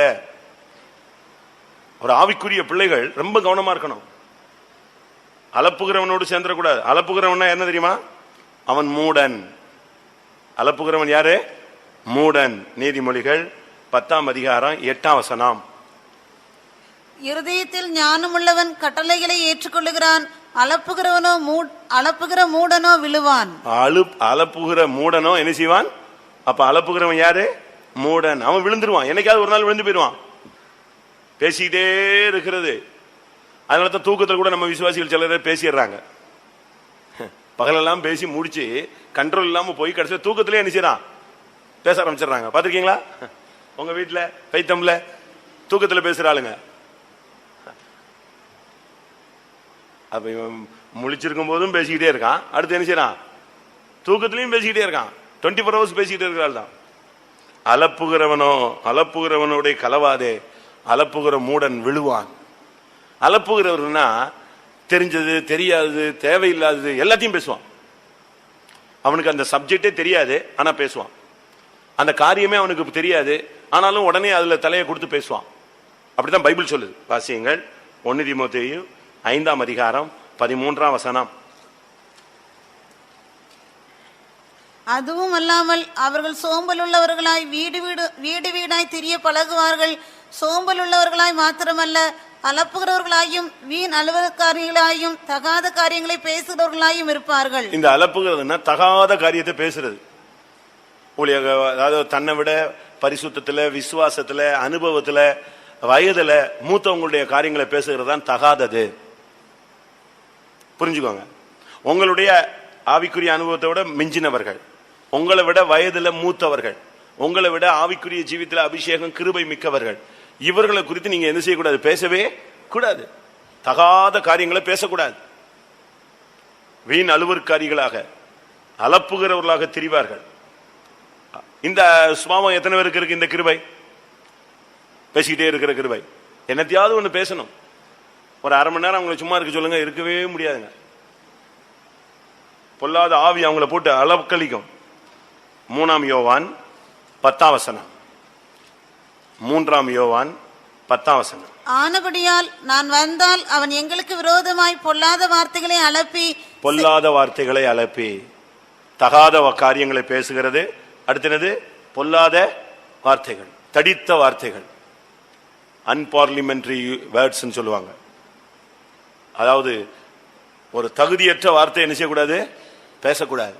ஒரு ஆவிக்குரிய பிள்ளைகள் ரொம்ப கவனமா இருக்கணும். அலப்புகிறவனோடு சேர்ந்துடக்கூடாது. அலப்புகிறவன் என்ன தெரியுமா? அவன் மூடன். அலப்புகிறவன் யாரு? மூடன். நீதிமொழிகள் 10ஆம் அதிகாரம் 8ஆம் வசனம். இருதயத்தில் ஞானமுள்ளவன் கட்டளைகளை ஏற்றுக்கொள்ளுகிறான், அளப்புகிற மூடனோ விழுவான். அளப்புகிற மூடனோ என்ன செய்வான்? அப்ப அளப்புகிறவன் யாரு? மூடன். அவன் விழுந்துருவான், என்னைக்காவது ஒரு நாள் விழுந்து போயிடுவான். பேசிக்கிட்டே இருக்கிறது. அதனாலதான் தூக்கத்தில் கூட நம்ம விசுவாசிகள் சிலர் பேசிடுறாங்க. பகலெல்லாம் பேசி முடிச்சு கண்ட்ரோல் இல்லாம போய் கடைசியில் தூக்கத்திலே என்ன செய்யறான்? பேச ஆரம்பிச்சிடறாங்க. பாத்திருக்கீங்களா? உங்க வீட்டுல பைத்தம்ல தூக்கத்துல பேசுற ஆளுங்க. அப்ப இவன் முழிச்சிருக்கும் போதும் பேசிக்கிட்டே இருக்கான், அடுத்து என்ன செய்யறான்? தூக்கத்திலையும் பேசிக்கிட்டே இருக்கான். 24 hours பேசிக்கிட்டே இருக்கிறாள் தான். அளப்புகிறவனுடைய கலவாதே, அளப்புகிற மூடன் விழுவான். அளப்புகிறவர்னா தெரிஞ்சது தெரியாது தேவையில்லாதது எல்லாத்தையும் பேசுவான். அவனுக்கு அந்த சப்ஜெக்டே தெரியாது, ஆனா பேசுவான். அந்த காரியமே அவனுக்கு தெரியாது, ஆனாலும் உடனே அதுல தலையை கொடுத்து பேசுவான். அப்படித்தான் பைபிள் சொல்லுது. வாசியுங்கள் 1 தீமோத்தேயு 5ஆம் அதிகாரம் 13ஆம் வசனம். அதுவும் அல்லாமல் அவர்கள் சோம்பல் உள்ளவர்களாய் வீடு வீடாய் திரிய பழகுவார்கள். சோம்பல் உள்ளவர்களாய் மாத்திரமல்ல, அலப்புகிறவர்களாயும் வீண் அலுவலகாரிகளாயும் தகாத காரியங்களை பேசுகிறவர்களாயும் இருப்பார்கள். இந்த அலப்புகிறதுன்னா தகாத காரியத்தை பேசுறது. அதாவது தன்னை விட பரிசுத்தத்துல, விசுவாசத்துல, அனுபவத்துல, வயதுல மூத்தவங்களுடைய காரியங்களை பேசுகிறது தான் தகாதது. புரிஞ்சுக்கோங்க. உங்களுடைய ஆவிக்குரிய அனுபவத்தை விட மிஞ்சினவர்கள், உங்களை விட வயதுல மூத்தவர்கள், உங்களை விட ஆவிக்குரிய ஜீவித்துல அபிஷேகம் கிருபை மிக்கவர்கள், இவர்களை குறித்து நீங்க என்ன செய்யக்கூடாது? பேசவே கூடாது. தகாத காரியங்களை பேசக்கூடாது. வீண் அலுவற்காரிகளாக அலப்புகிறவர்களாக திரிவார்கள். இந்த சுபாவம் எத்தனை பேருக்கு இருக்கு? இந்த கிருபை, பேசிக்கிட்டே இருக்கிற கிருபை. என்னத்தையாவது ஒண்ணு பேசணும். ஒரு அரை மணி நேரம் அவங்களை சும்மா இருக்க சொல்லுங்க, இருக்கவே முடியாதுங்க. பொல்லாத ஆவி அவங்களை போட்டு அளக்களிக்கும். 3ஆம் யோவான் 10ஆம் வசனம். 3ஆம் யோவான் 10ஆம் வசனம். ஆனபடியால் நான் வந்தால் அவன் எங்களுக்கு விரோதமாய் பொல்லாத வார்த்தைகளை அலப்பி தகாத காரியங்களை பேசுகிறது. அடுத்தது பொல்லாத வார்த்தைகள், தடித்த வார்த்தைகள், அன்பார்லிமெண்டரி வேர்ட்ஸ் சொல்லுவாங்க. அதாவது ஒரு தகுதியற்ற வார்த்தை என்ன செய்யக்கூடாது? பேசக்கூடாது.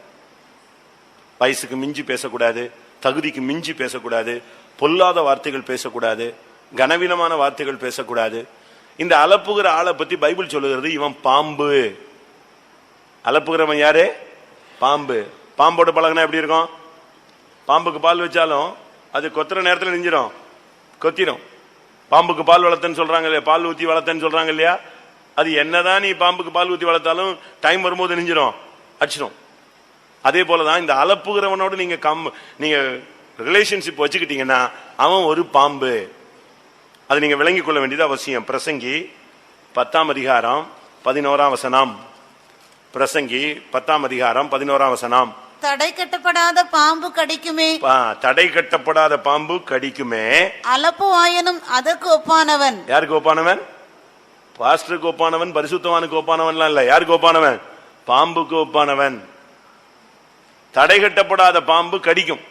வயசுக்கு மிஞ்சி பேசக்கூடாது, தகுதிக்கு மிஞ்சி பேசக்கூடாது, பொல்லாத வார்த்தைகள் பேசக்கூடாது, கனவீனமான வார்த்தைகள் பேசக்கூடாது. இந்த அலப்புகிற ஆளை பத்தி பைபிள் சொல்லுகிறது, இவன் பாம்பு. அலப்புகிறவன் யாரு? பாம்பு. பாம்போட பழகினா எப்படி இருக்கும்? பாம்புக்கு பால் வச்சாலும் அது கொத்துற நேரத்தில் நெஞ்சிடும், கொத்திடும். பாம்புக்கு பால் வளர்த்தன்னு சொல்றாங்க இல்லையா, பால் ஊத்தி வளர்த்தன்னு சொல்றாங்க இல்லையா. அது என்னதான் நீ பாம்புக்கு பால் ஊத்தி வளர்த்தாலும் டைம் வரும்போது நெஞ்சிடும், அடிச்சிடும். அதே போலதான் இந்த அலப்புகிறவனோடு நீங்க ரிலேஷன்ஷிப் வச்சுக்கிட்டீங்கன்னா அவன் ஒரு பாம்பு. அது நீங்க விளங்கிக் கொள்ள வேண்டியது அவசியம். பிரசங்கி 10ஆம் அதிகாரம் 11ஆம் வசனம். பிரசங்கி 10ஆம் அதிகாரம் 11ஆம் வசனம். தடை கட்டப்படாத பாம்பு கடிக்குமே, தடை கட்டப்படாத பாம்பு கடிக்குமே, அலப்பு வாயனும் அதற்கு ஒப்பானவன். யாருக்கு ஒப்பானவன்? பாஸ்டருக்கு ஒப்பானவன், பரிசுத்தவானுக்கு ஒப்பானவன்லாம் இல்ல. யாருக்கு ஒப்பானவன்? பாம்புக்கு ஒப்பானவன். தடை கட்டப்படாத பாம்பு கடிக்கும்.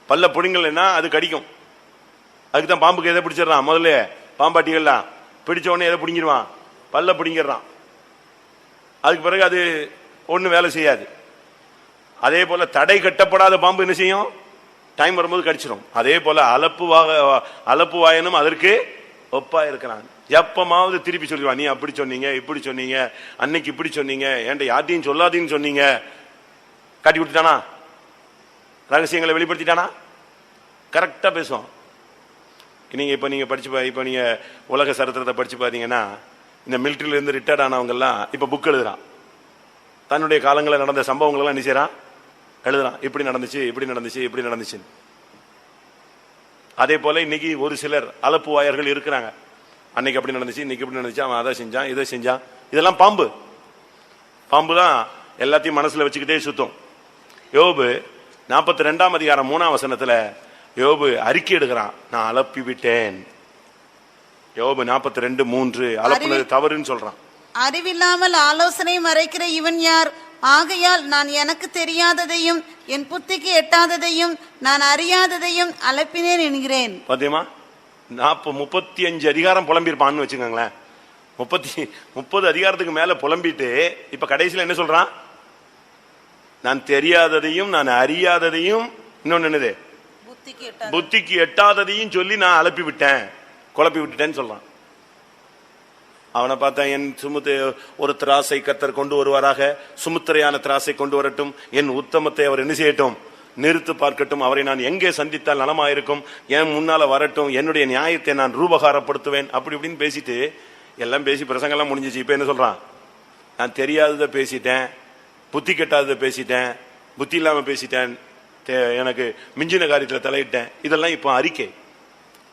பல்ல புடிங்கலைன்னா அது கடிக்கும். அதுக்குதான் பாம்புக்கு எதை பிடிச்சிடறான்? முதல்ல பாம்பாட்டிகள்லாம் பிடிச்ச உடனே எதை பிடிங்கிடுவான்? பல்ல பிடிங்கிடுறான். அதுக்கு பிறகு அது ஒண்ணு வேலை செய்யாது. அதே போல தடை கட்டப்படாத பாம்பு என்ன செய்யும்? டைம் வரும்போது கடிச்சிடும். அதே போல அலப்பு வாயனும் அதற்கு ஒப்பா இருக்கிறான். எப்பமாவது திருப்பி சொல்லிடுவான், நீ அப்படி சொன்னீங்க, இப்படி சொன்னீங்க, அன்னைக்கு இப்படி சொன்னீங்க, ஏன்டா யார்ட்டையும் சொல்லாதீன்னு சொன்னீங்க. காட்டி விட்டுட்டானா? ரகசியங்களை வெளிப்படுத்திட்டானா? கரெக்டா பேசுவான். நீங்க உலக சரித்திரத்தை படிச்சு பாத்தீங்கன்னா, இந்த மிலிட்டரியில இருந்து ரிட்டையர்ட் ஆனவங்க எல்லாம் இப்ப புக் எழுதுறான். தன்னுடைய காலங்களில் நடந்த சம்பவங்கள் எல்லாம் என்ன செய்யறான்? எழுதுறான். இப்படி நடந்துச்சு, இப்படி நடந்துச்சு, இப்படி நடந்துச்சு. அதே போல இன்னைக்கு ஒரு சிலர் அலப்பு வாயர்கள் இருக்கிறாங்க. அன்னைக்கு அப்படி நடந்துச்சு, இன்னைக்கு இப்படி நடந்துச்சு, அவன் அதை செஞ்சான், இதை செஞ்சான். இதெல்லாம் பாம்பு. பாம்பு தான் எல்லாத்தையும் மனசுல வச்சுக்கிட்டே சுத்தம். யோபு 42ஆம் அதிகாரம் 3ஆம் வசனத்துல யோபு அறிக்கை எடுக்கிறான், நான் அலப்பி விட்டேன். யோபு 42:3 அலப்புனது தவறுன்னு சொல்றான். அறிவில்லாமல் ஆலோசனை மறைக்கிற இவன் யார்? ஆகையால் நான் எனக்கு தெரியாததையும் என் புத்திக்கு எட்டாததையும் நான் அறியாததையும் அலப்பினேன் என்கிறேன். பாத்தியமா? 35 அதிகாரம் புலம்பியிருப்பான்னு வச்சுக்கோங்களேன். 30 அதிகாரத்துக்கு மேல புலம்பிட்டு இப்ப கடைசியில் என்ன சொல்றான்? நான் தெரியாததையும் நான் அறியாததையும் இன்னொன்னு என்னது புத்திக்கு எட்டாததையும் சொல்லி நான் அலப்பி விட்டேன், குழப்பி விட்டுட்டேன்னு சொல்றான். அவனை பார்த்தா என் ஒரு திராசை கர்த்தர் கொண்டு வருவாராக, சுமுத்திரையான திராசை கொண்டு வரட்டும், என் உத்தமத்தை அவர் என்ன செய்யட்டும், நிறுத்து பார்க்கட்டும், அவரை நான் எங்கே சந்தித்தால் நலமாயிருக்கும், என் முன்னால வரட்டும், என்னுடைய நியாயத்தை நான் ரூபகாரப்படுத்துவேன், அப்படி இப்படின்னு பேசிட்டு எல்லாம் பேசி பிரசங்கெல்லாம் முடிஞ்சிச்சு. இப்ப என்ன சொல்றான்? நான் தெரியாததை பேசிட்டேன், புத்தி கெட்டாததை பேசிட்டேன், புத்தி இல்லாம பேசிட்டேன், எனக்கு மிஞ்சின காரியத்தில் தலையிட்டேன். இதெல்லாம் இப்போ அறிக்கை.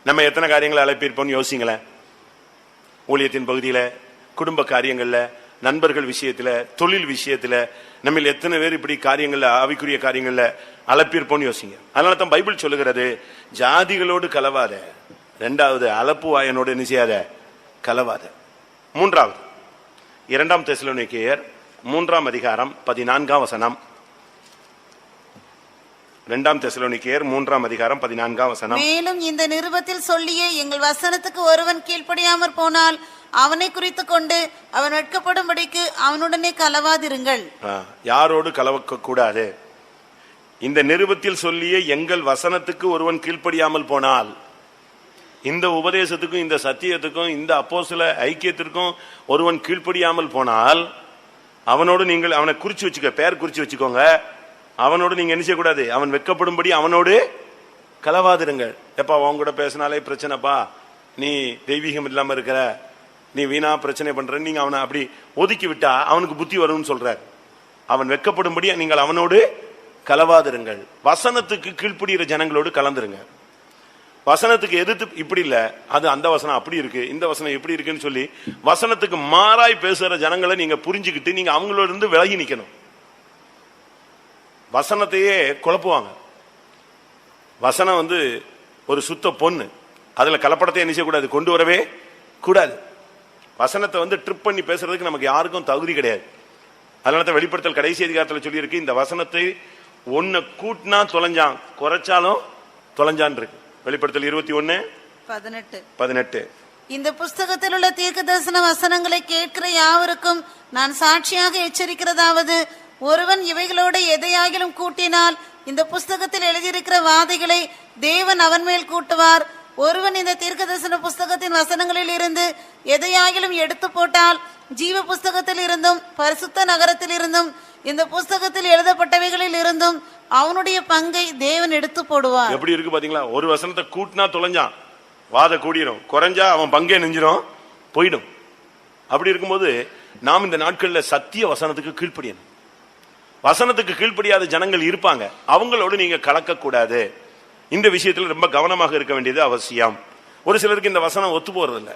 நம்ம எத்தனை காரியங்களை அழைப்பிருப்போம்னு யோசிங்களேன். ஊழியத்தின் பகுதியில, குடும்ப காரியங்கள்ல, நண்பர்கள் விஷயத்துல, தொழில் விஷயத்துல, நம்ம எத்தனை பேர் இப்படி காரியங்கள்ல, ஆவிக்குரிய காரியங்கள்ல அலப்பிருப்போம்னு யோசிங்க. அதனால தான் பைபிள் சொல்லுகிறது, ஜாதிகளோடு கலவாத. இரண்டாவது, அலப்பு வாயனோடு என்ன செய்யாத, கலவாத. மூன்றாவது, 2 தெசலோனிக்கேயர் 3 அதிகாரம் 14 வசனம். 2 தெசலோனிக்கேயர் 3 அதிகாரம் 14 வசனம். மேலும் இந்த நிருபத்தில் சொல்லியே எங்கள் வசனத்துக்கு ஒருவன் கீழ்ப்படியாமற் போனால் அவனை குறித்து கொண்டு அவன் வெட்கப்படும்படிக்கு அவனுடனே கலவாதிருங்கள். யாரோடு கலவக்க கூடாது? இந்த நிருபத்தில் சொல்லியே எங்கள் வசனத்துக்கு ஒருவன் கீழ்ப்படியாமல் போனால், இந்த உபதேசத்துக்கும் இந்த சத்தியத்துக்கும் இந்த அப்போஸ்தல ஐக்கியத்திற்கும் ஒருவன் கீழ்ப்படியாமல் போனால் அவனோடு நீங்கள் அவனை குறிச்சு வச்சுக்க, பேர் குறிச்சு வச்சுக்கோங்க. அவனோடு நீங்க என்ன செய்யக்கூடாது? அவன் வெட்கப்படும்படி அவனோடு கலவாதிருங்கள். எப்பா அவன் கூட பேசினாலே பிரச்சனைப்பா, நீ தெய்வீகம் இல்லாம இருக்கிற, நீ வீணா பிரச்சனை பண்ற, நீங்க அவனை அப்படி ஒதுக்கி விட்டா அவனுக்கு புத்தி வரும்னு சொல்றார். அவன் வெட்கப்படும்படி நீங்கள் அவனோடு கலவாதிருங்கள். வசனத்துக்கு கீழ்ப்படுகிற ஜனங்களோடு கலந்துருங்க. வசனத்துக்கு எதிர்த்து இப்படி இல்ல, அது அந்த வசனம் அப்படி இருக்கு, இந்த வசனம் எப்படி இருக்குன்னு சொல்லி வசனத்துக்கு மாறாய் பேசுற ஜனங்களை நீங்க புரிஞ்சுக்கிட்டு நீங்க அவங்களோட இருந்து விலகி நிக்கணும். வசனத்தையே குழப்புவாங்க. வசனம் ஒரு சுத்த பொண்ணு, அதுல கலப்படத்தை என்ன செய்யக்கூடாது, கொண்டு வரவே கூடாது. வசனத்தை ட்ரிப் பண்ணி பேசுறதுக்கு நமக்கு யாருக்கும் தகுதி கிடையாது. அதனால தான் வெளிப்படுத்தல் கடைசி அதிகாரத்தில் சொல்லி இருக்கு, இந்த வசனத்தை ஒன்னு கூட்டினா தொலைஞ்சான், குறைச்சாலும் தொலைஞ்சான் இருக்கு. வெளிப்படுத்தல் 21:18. இந்த புஸ்தகத்தில் உள்ள தீர்க்க தரிசன வசனங்களை கேட்கிற யாவருக்கும் நான் சாட்சியாக எச்சரிக்கிறதாவது, ஒருவன் இவைகளோடு எதையாகிலும் கூட்டினால் இந்த புஸ்தகத்தில் எழுதியிருக்கிற வாதைகளை தேவன் அவன் மேல் கூட்டுவார். ஒருவன் இந்த தீர்க்க தரிசன புஸ்தகத்தின் வசனங்களில் இருந்து எதையாகிலும் எடுத்து போட்டால் ஜீவ புஸ்தகத்தில் இருந்தும் பரிசுத்த நகரத்தில் இருந்தும் இந்த புஸ்தகத்தில் எழுதப்பட்டவைகளில் இருந்தும் அவனுடைய பங்கை தேவன் எடுத்து போடுவார். எப்படி இருக்கு பாத்தீங்களா? ஒரு வசனத்தை கூட்டினா தொலைஞ்சான், வாத கூடிரும், குறைஞ்சா அவன் பங்கே நெஞ்சிரும், போயிடும். அப்படி இருக்கும்போது நாம் இந்த நாட்கள்ல சத்திய வசனத்துக்கு கீழ்ப்படியணும். வசனத்துக்கு கீழ்ப்படியாத ஜனங்கள் இருப்பாங்க, அவங்களோடு நீங்க கலக்க கூடாது. இந்த விஷயத்துல ரொம்ப கவனமாக இருக்க வேண்டியது அவசியம். ஒரு சிலருக்கு இந்த வசனம் ஒத்து போறது இல்லை.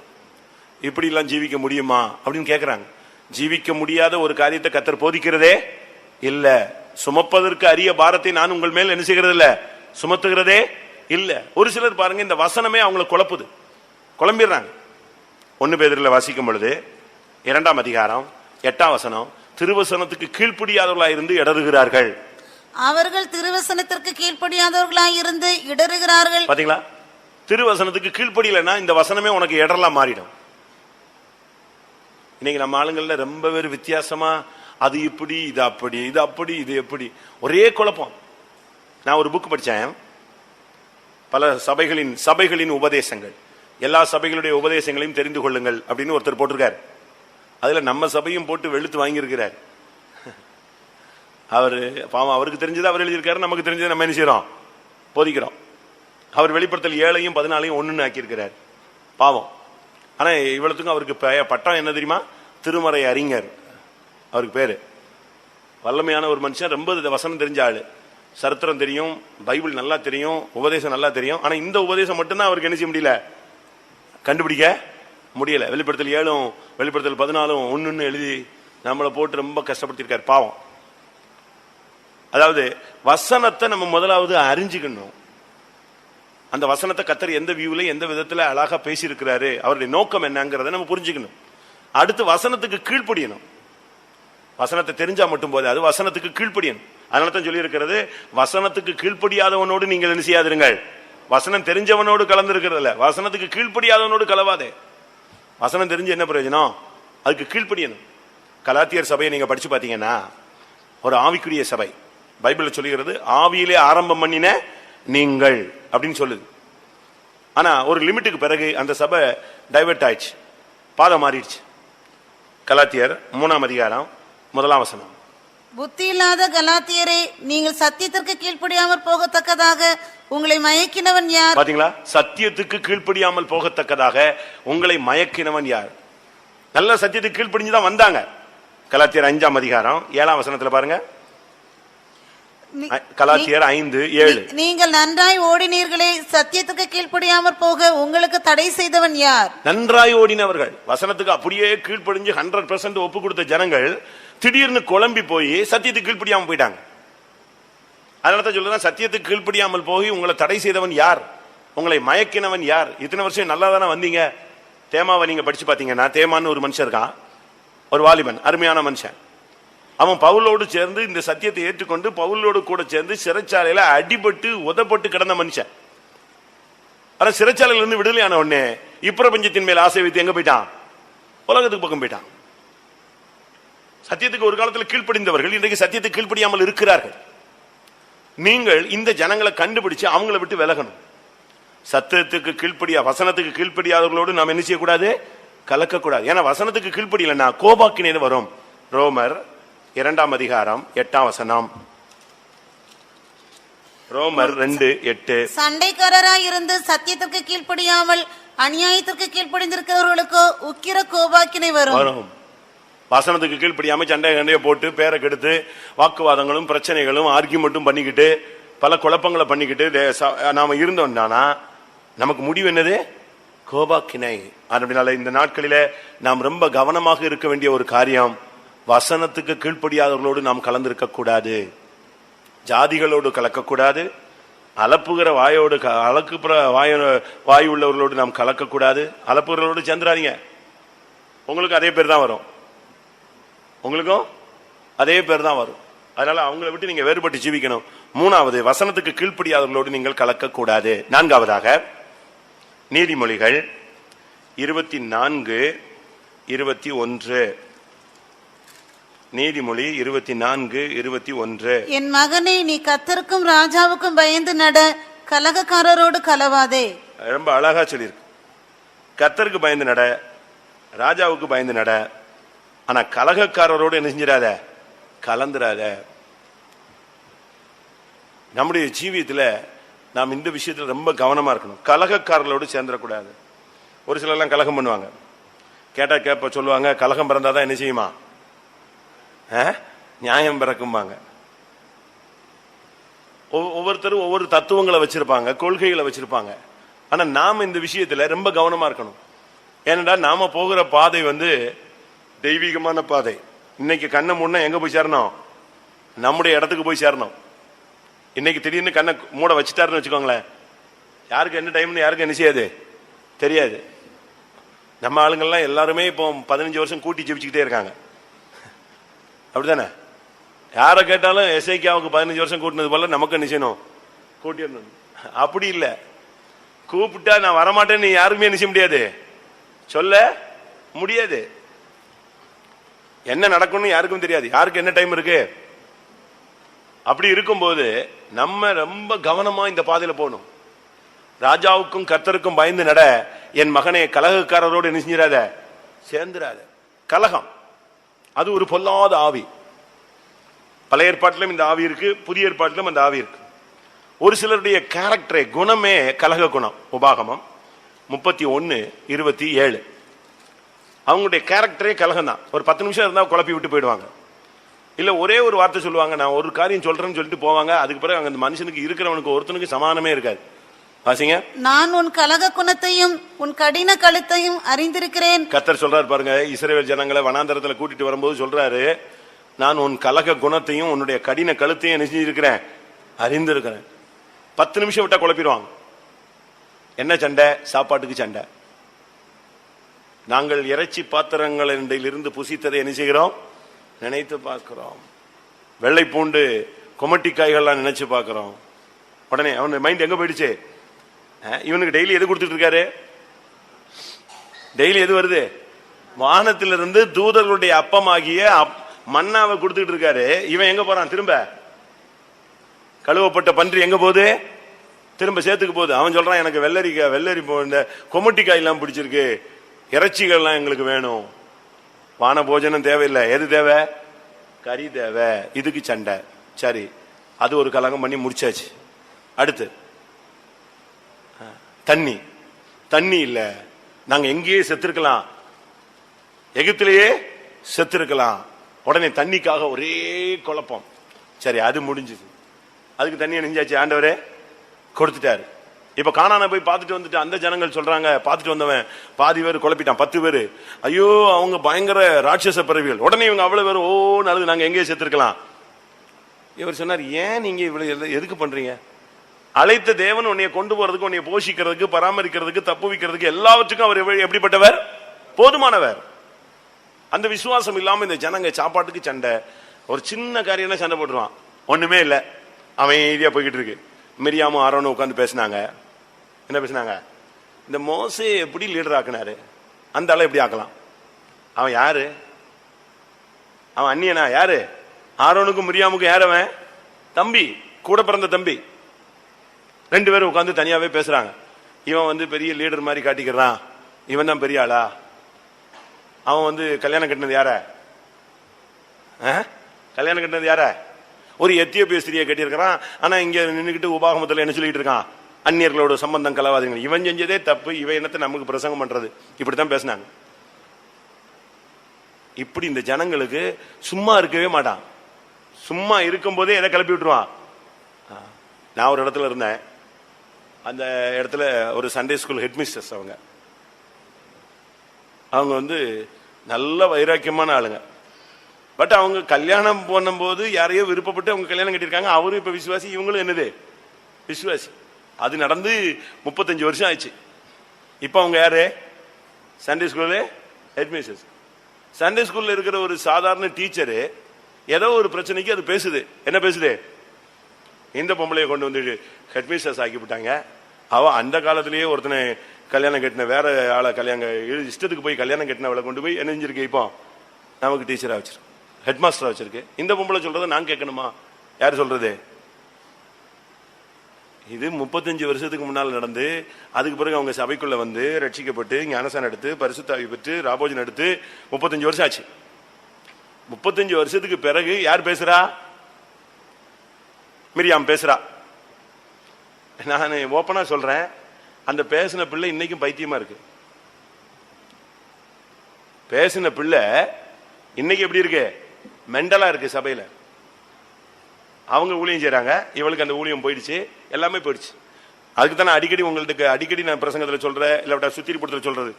இப்படி எல்லாம் ஜீவிக்க முடியுமா அப்படின்னு கேட்கிறாங்க. ஜீவிக்க முடியாத ஒரு காரியத்தை கர்த்தர் போதிக்கிறதே இல்ல. சுமப்பதற்கு அரிய பாரத்தை நான் உங்கள் மேல் என்ன செய்கிறது இல்ல, சுமத்துகிறதே இல்ல. ஒரு சிலர் பாருங்க, இந்த வசனமே அவங்களை குழப்புது, குழம்பிடுறாங்க. 1 பேதுருல வாசிக்கும் பொழுது 2 அதிகாரம் 8 வசனம், திருவசனத்துக்கு கீழ்ப்படியாதவர்களாய் இருந்து இடறுகிறார்கள். அவர்கள் திருவசனத்திற்கு கீழ்ப்படியாதவர்களாய் இருந்து இடறுகிறார்கள். பாத்தீங்களா? திருவசனத்துக்கு கீழ்ப்படியலன்னா இந்த வசனமே உனக்கு இடரெல்லாம் மாறிடும். இன்னைக்கு நம்ம ஆளுங்கள்ல ரொம்ப பேர் வித்தியாசமா, அது இப்படி, இது அப்படி, இது அப்படி, இது எப்படி, ஒரே குழப்பம். நான் ஒரு புக் படிச்சேன், பல சபைகளின் உபதேசங்கள், எல்லா சபைகளுடைய உபதேசங்களையும் தெரிந்து கொள்ளுங்கள் அப்படின்னு ஒருத்தர் போட்டிருக்காரு. அதுல நம்ம சபையும் போட்டு வெளுத்து வாங்கியிருக்கிறார். அவரு பாவம், அவருக்கு தெரிஞ்சது அவர் எழுதியிருக்காரு, நமக்கு தெரிஞ்சது நம்ம என்ன செய்யறோம், போதிக்கிறோம். அவர் வெளிப்படுத்தல் 7 14 ஒண்ணுன்னு ஆக்கியிருக்கிறார். பாவம். ஆனா இவ்வளவுக்கும் அவருக்கு பட்டம் என்ன தெரியுமா? திருமறை அறிஞர். அவருக்கு பேரு. வல்லமையான ஒரு மனுஷன், ரொம்ப வசனம் தெரிஞ்ச ஆளு, சரித்திரம் தெரியும், பைபிள் நல்லா தெரியும், உபதேசம் நல்லா தெரியும். ஆனா இந்த உபதேசம் மட்டும்தான் அவருக்கு என்ன செய்ய முடியல, கண்டுபிடிக்க முடியல. வெளிப்படுத்தல் 7 வெளிப்படுத்தல் 14 ஒண்ணுன்னு எழுதி நம்மளை போட்டு ரொம்ப கஷ்டப்படுத்திருக்காரு. பாவம். அதாவது வசனத்தை நம்ம முதலாவது அறிஞ்சுக்கணும். அந்த வசனத்தை கர்த்தர் எந்த வியூல எந்த விதத்துல அழகா பேசியிருக்கிறாரு, அவருடைய நோக்கம் என்னங்கிறத நம்ம புரிஞ்சுக்கணும். அடுத்து வசனத்துக்கு கீழ்ப்படியணும். வசனத்தை தெரிஞ்சா மட்டும் போது, அது வசனத்துக்கு கீழ்ப்படியணும். அதனால தான் சொல்லி இருக்கிறது, வசனத்துக்கு கீழ்ப்படியாதவனோடு நீங்கள் என்ன செய்யாதிருங்கள், வசனம் தெரிஞ்சவனோடு கலந்து இருக்கிறது இல்ல, வசனத்துக்கு கீழ்ப்படியாதவனோடு கலவாதே. வசனம் தெரிஞ்சு என்ன பிரயோஜனம்? அதுக்கு கீழ்ப்படியணும். கலாத்தியர் சபையை நீங்க படிச்சு பாத்தீங்கன்னா ஒரு ஆவிக்குரிய சபை. பைபிள்ல சொல்லுகிறது ஆவியிலே ஆரம்பம் பண்ணின நீங்கள் அப்படின்னு சொல்லுது. ஆனா ஒரு லிமிட்டுக்கு பிறகு அந்த சபை டைவர்ட் ஆயிடுச்சு, பாதம் மாறிடுச்சு. கலாத்தியர் 3ஆம் அதிகாரம் 1ஆம் வசனம். புத்தி இல்லாத கலாத்தியரே, நீங்கள் சத்தியத்திற்கு கீழ்ப்படியாமற் போகத்தக்கதாக உங்களை மயக்கினவன் யார்? பாத்தீங்களா? சத்தியத்துக்கு கீழ்ப்படியாமல் போகத்தக்கதாக உங்களை மயக்கினவன் யார்? நல்ல சத்தியத்துக்கு கீழ்ப்படிஞ்சுதான் வந்தாங்க. கலாத்தியர் 5ஆம் அதிகாரம் 7ஆம் வசனத்துல பாருங்க. கலாத்தியர் 5:7. நீங்கள் நன்றாய் ஓடினீர்களே, சத்தியத்துக்கு கீழ்ப்படியாமற் போக உங்களுக்கு தடை செய்தவன் யார்? நன்றாய் ஓடினவர்கள், வசனத்துக்கு அப்படியே கீழ்ப்படிஞ்சு 100% ஒப்பு கொடுத்த ஜனங்கள் திடீர்னு குழம்பி போய் சத்தியத்துக்கு கீழ்ப்படியாம போயிட்டாங்க. அதனால சொல்லுறேன், சத்தியத்துக்கு கீழ்ப்படியாமல் போய் உங்களை தடை செய்தவன் யார்? உங்களை மயக்கினவன் யார்? இத்தனை வருஷம் நல்லா தானே வந்தீங்க. தேமாவை நீங்க படிச்சு பாத்தீங்கன்னா, தேமான்னு ஒரு மனுஷன் இருக்கான், ஒரு வாலிபன், அருமையான மனுஷன். அவன் பவுலோடு சேர்ந்து இந்த சத்தியத்தை ஏற்றுக்கொண்டு பவுலோடு கூட சேர்ந்து சிறைச்சாலையில அடிபட்டு உதப்பட்டு கிடந்த மனுஷன். ஆனா சிறைச்சாலையில இருந்து விடுதலையான உடனே இப்பிரபஞ்சத்தின் மேல் ஆசை வைத்து எங்க போயிட்டான்? உலகத்துக்கு பக்கம் போயிட்டான். சத்தியத்துக்கு ஒரு காலத்தில் கீழ்ப்படிந்தவர்கள் இன்றைக்கு சத்தியத்துக்கு கீழ்ப்படியாமல் இருக்கிறார்கள். நீங்கள் இந்த ஜனங்களை கண்டுபிடிச்சு அவங்களை விட்டு விலகணும். சத்தியத்துக்கு கீழ்ப்படியா, வசனத்துக்கு கீழ்ப்படியாதவர்களோடு நாம் என்ன செய்யக்கூடாது? கலக்கக்கூடாது. ஏன்னா வசனத்துக்கு கீழ்ப்படியலன்னா கோபாக்கினேன்னு வரும். ரோமர் 2ஆம் அதிகாரம் 8ஆம் வசனம். ரோமர் 2:8. சண்டைக்காரராய் இருந்து சத்தியத்திற்கு கீழ்ப்படியாமல் அநியாயத்திற்கு கீழ்ப்படிந்திருக்கிறவர்களுக்கோ உக்கிர கோபாக்கினை வரும். வசனத்துக்கு கீழ்ப்படியாம சண்டையை போட்டு பேரை கெடுத்து வாக்குவாதங்களும் பிரச்சனைகளும் ஆர்கியூமெண்ட்டும் பண்ணிக்கிட்டு பல குழப்பங்களை பண்ணிக்கிட்டு நாம இருந்தோம்னா நமக்கு முடிவு என்னது? கோபாக்கினை. அதனால இந்த நாட்களில நாம் ரொம்ப கவனமாக இருக்க வேண்டிய ஒரு காரியம், வசனத்துக்கு கீழ்ப்படியாதவர்களோடு நாம் கலந்திருக்க கூடாது, ஜாதிகளோடு கலக்கக்கூடாது, அலப்புகிற வாயோடு அலக்குப்புற வாயு உள்ளவர்களோடு நாம் கலக்கக்கூடாது. அலப்புகிறவர்களோடு சேர்ந்துடாதீங்க, உங்களுக்கு அதே பேர் தான் வரும், உங்களுக்கும் அதே பேர் தான் வரும். அதனால அவங்களை விட்டு நீங்க வேறுபட்டு ஜீவிக்கணும். 3வது, வசனத்துக்கு கீழ்ப்படியாதவர்களோடு நீங்கள் கலக்கக்கூடாது. 4வதாக நீதிமொழிகள் 24:21. நீதிமொழி 24:21. என் மகனே, நீ கர்த்தருக்கும் ராஜாவுக்கும் பயந்து நட, கலகக்காரரோடு கலவாதே. ரொம்ப அழகா சொல்லியிருக்கு. கர்த்தருக்கு பயந்து நட, ராஜாவுக்கு பயந்து நட, ஆனா கலகக்காரரோடு என்ன செஞ்சிடாத? கலந்துராத. நம்முடைய ஜீவியத்துல நாம் இந்த விஷயத்துல ரொம்ப கவனமா இருக்கணும். கலகக்காரர்களோடு சேர்ந்துடக்கூடாது. ஒரு சிலர் எல்லாம் கலகம் பண்ணுவாங்க, கேட்டா கேப்ப சொல்லுவாங்க, கலகம் பிறந்தாதான் என்ன செய்யுமா? நியாயம் பிறக்கும்பாங்க. ஒவ்வொருத்தரும் ஒவ்வொரு தத்துவங்களை வச்சிருப்பாங்க, கொள்கைகளை வச்சிருப்பாங்க. ஆனா நாம இந்த விஷயத்துல ரொம்ப கவனமா இருக்கணும். ஏனென்றா நாம போகிற பாதை தெய்வீகமான பாதை. இன்னைக்கு கண்ணை மூடனா எங்க போய் சேரணும்? நம்முடைய இடத்துக்கு போய் சேரணும். இன்னைக்கு திடீர்னு கண்ணை மூட வச்சுட்டாருன்னு வச்சுக்கோங்களேன், யாருக்கு என்ன டைம்னு யாருக்கு என்ன செய்யாது தெரியாது. நம்ம ஆளுங்கள்லாம் எல்லாருமே இப்போ 15 வருஷம் கூட்டி ஜெபிச்சுக்கிட்டே இருக்காங்க, அப்படித்தானே? யாரை கேட்டாலும் எஸ்ஐக்காவுக்கு 15 வருஷம் கூட்டினது போல நமக்கு என்ன செய்யணும்? கூட்டிடணும். அப்படி இல்லை, கூப்பிட்டா நான் வரமாட்டேன்னு நீ யாருக்குமே என்ன செய்ய முடியாது, சொல்ல முடியாது. என்ன நடக்கும்னு யாருக்கும் தெரியாது, யாருக்கு என்ன டைம் இருக்கு. அப்படி இருக்கும்போது நம்ம ரொம்ப கவனமா இந்த பாதையில போகணும். ராஜாவுக்கும் கர்த்தருக்கும் பயந்து நட, என் மகனே கலகக்காரரோடு என்ன செஞ்சிடாத? சேர்ந்துடாத. கலகம் அது ஒரு பொல்லாத ஆவி. பழைய ஏற்பாட்டிலும் இந்த ஆவி இருக்கு, புதிய ஏற்பாட்டிலும் அந்த ஆவி இருக்கு. ஒரு சிலருடைய கேரக்டரை, குணமே கலக குணம். உபாகமம் 31:27. அவங்களுடைய கேரக்டரே கலகம் தான். ஒரு 10 நிமிஷம் இருந்தா குழப்பி விட்டு போயிடுவாங்க. இல்ல ஒரே ஒரு வார்த்தை சொல்லுவாங்க, நான் ஒரு காரியம் சொல்றேன்னு சொல்லிட்டு போவாங்க. அதுக்கு பிறகு அங்க அந்த மனுஷனுக்கு இருக்கிறவனுக்கு ஒருத்தனுக்கு சமானமே இருக்காது. வாசிங்க. நான் உன் கலக குணத்தையும் உன் கடின கழுத்தையும் அறிந்திருக்கிறேன். கர்த்தர் சொல்றாரு பாருங்க, இஸ்ரவேல் ஜனங்களை வனாந்தரத்துல கூட்டிட்டு வரும்போது சொல்றாரு, நான் உன் கலக குணத்தையும் உன்னுடைய கடின கழுத்தையும் நினைச்சிருக்கிறேன், அறிந்திருக்கிறேன். 10 நிமிஷம் விட்டா குழப்பிடுவாங்க. என்ன சண்டை? சாப்பாட்டுக்கு சண்டை. நாங்கள் இறைச்சி பாத்திரங்களிலிருந்து புசித்ததை என்ன செய்கிறோம்? நினைத்து பார்க்கிறோம். வெள்ளை பூண்டு கொமட்டி காய்கள்லாம் நினைச்சு பார்க்கிறோம். உடனே அவன் மைண்ட் எங்க போயிடுச்சு? இவனுக்கு டெய்லி எது கொடுத்துட்டு இருக்காரு? டெய்லி எது வருது? வானத்திலிருந்து தூதர்களுடைய அப்பமாகிய மன்னாவை கொடுத்துட்டு இருக்காரு. இவன் எங்க போறான்? திரும்ப கழுவப்பட்ட பன்றி எங்க போகுது? திரும்ப சேத்துக்கு போகுது. அவன் சொல்றான், எனக்கு வெள்ளரி இந்த கொமட்டிக்காய் எல்லாம் பிடிச்சிருக்கு, இறைச்சிகள்லாம் எங்களுக்கு வேணும். வான போஜனம் தேவையில்லை. எது தேவை? கறி தேவை. இதுக்கு சண்டை. சரி, அது ஒரு கலகம் பண்ணி முடிச்சாச்சு. அடுத்து தண்ணி இல்ல, நாங்க எங்கேயே செத்துருக்கலாம், எகிப்திலேயே செத்துருக்கலாம். உடனே தண்ணிக்காக ஒரே குழப்பம். சரி, அது முடிஞ்சது. அதுக்கு தண்ணியை நெஞ்சாச்சு, ஆண்டவரே கொடுத்துட்டாரு. இப்ப கானானை போய் பார்த்துட்டு வந்துட்டு அந்த ஜனங்கள் சொல்றாங்க, பார்த்துட்டு வந்தவன் பாதி பேர் குழப்பிட்டான், 10 பேரு. ஐயோ, அவங்க பயங்கர ராட்சச பிறவிகள். உடனே இவங்க அவ்வளவு பேரும் ஓ நல்லது, நாங்க எங்கேயே செத்துருக்கலாம். இவர் சொன்னார், ஏன் நீங்க இவ்வளவு எதுக்கு பண்றீங்க? அழைத்த தேவன் உன்னைய கொண்டு போறதுக்கு, உன்னைய போஷிக்கிறதுக்கு, பராமரிக்கிறதுக்கு, தப்புவிக்கிறதுக்கு, எல்லாவற்றுக்கும் அவர் எப்படிப்பட்டவர்? போதுமானவர். அந்த விசுவாசம் இல்லாம இந்த ஜனங்க சாப்பாட்டுக்கு சண்டை, ஒரு சின்ன காரியம் சண்டை போட்டுருவான். ஒண்ணுமே இல்லை, அமைதியா போய்கிட்டு இருக்கு. மிரியாமும் ஆரோனும் உட்காந்து பேசினாங்க. என்ன பேசினாங்க? இந்த மோசே எப்படி லீடர் ஆக்கினாரு, அந்த ஆளை எப்படி ஆக்கலாம்? அவன் யாரு? அவன் அந்நியனா? யாரு? ஆரோனுக்கும் மிரியாமுக்கும் யார் அவன்? தம்பி, கூட பிறந்த தம்பி. 2 பேரும் உட்காந்து தனியாவே பேசுறாங்க. இவன் பெரிய லீடர் மாதிரி காட்டிக்கிறான். இவன் தான் பெரிய ஆளா? அவன் கல்யாணம் கட்டினது யார? கல்யாணம் கட்டினது யார? ஒரு எத்தியோப்பிய ஸ்திரியை கட்டியிருக்கிறான். ஆனா இங்க நின்றுகிட்டு உபாகமத்துல என்ன சொல்லிட்டு இருக்கான்? அந்நியர்களோட சம்பந்தம் கலவாதீங்க. இவன் செஞ்சதே தப்பு, இவன் என்னத்தை நமக்கு பிரசங்கம் பண்றது? இப்படித்தான் பேசினாங்க. இப்படி இந்த ஜனங்களுக்கு சும்மா இருக்கவே மாட்டான். சும்மா இருக்கும் போதே எதை கிளப்பி விட்டுருவான். நான் ஒரு இடத்துல இருந்தேன். அந்த இடத்துல ஒரு சண்டே ஸ்கூல் ஹெட்மிஸ்டர்ஸ். அவங்க நல்ல வைராக்கியமான ஆளுங்க. பட் அவங்க கல்யாணம் பண்ணும்போது யாரையோ விருப்பப்பட்டு அவங்க கல்யாணம் கட்டியிருக்காங்க. அவரும் இப்ப விசுவாசி, இவங்களும் என்னது விசுவாசி. அது நடந்து 35 வருஷம் ஆயிடுச்சு. இப்ப அவங்க யாரு? சண்டே ஸ்கூல்ல ஹெட்மிஸ்டர்ஸ். சண்டே ஸ்கூல்ல இருக்கிற ஒரு சாதாரண டீச்சரு ஏதோ ஒரு பிரச்சனைக்கு அது பேசுது. என்ன பேசுது? இந்த பொம்பளையை கொண்டு ஹெட்மிஸ்டர்ஸ் ஆக்கி விட்டாங்க. அவ அந்த காலத்திலேயே ஒருத்தனை கல்யாணம் கட்டின, வேற ஆளை கல்யாணம் இஷ்டத்துக்கு போய் கல்யாணம் கட்டினவளை கொண்டு போய் என்ன செஞ்சிருக்கு? இப்போ நமக்கு டீச்சரா வச்சிருக்கு, ஹெட் மாஸ்டரா வச்சிருக்கு. இந்த பொம்பளை சொல்றதை நான் கேட்கணுமா? யாரு சொல்றது? இது 35 வருஷத்துக்கு முன்னால் நடந்து, அதுக்கு பிறகு அவங்க சபைக்குள்ள ரட்சிக்கப்பட்டு ஞானசானம் எடுத்து பரிசுத்தாவி பெற்று ராபோஜன் எடுத்து 35 வருஷம் ஆச்சு. 35 வருஷத்துக்கு பிறகு யார் பேசுறா? மிரியாம் பேசுறா. நான் ஓப்பனா சொல்றேன், அந்த பேசின பிள்ளை இன்னைக்கும் பைத்தியமா இருக்கு. பேசின பிள்ளை இன்னைக்கு எப்படி இருக்கு? மெண்டலா இருக்கு. சபையில அவங்க ஊழியம் செய்யறாங்க, இவளுக்கு அந்த ஊழியம் போயிடுச்சு, எல்லாமே போயிடுச்சு. அதுக்கு தானே அடிக்கடி நான் பிரசங்கத்துல சொல்றேன், இல்ல சுத்திரி படத்துல சொல்றது,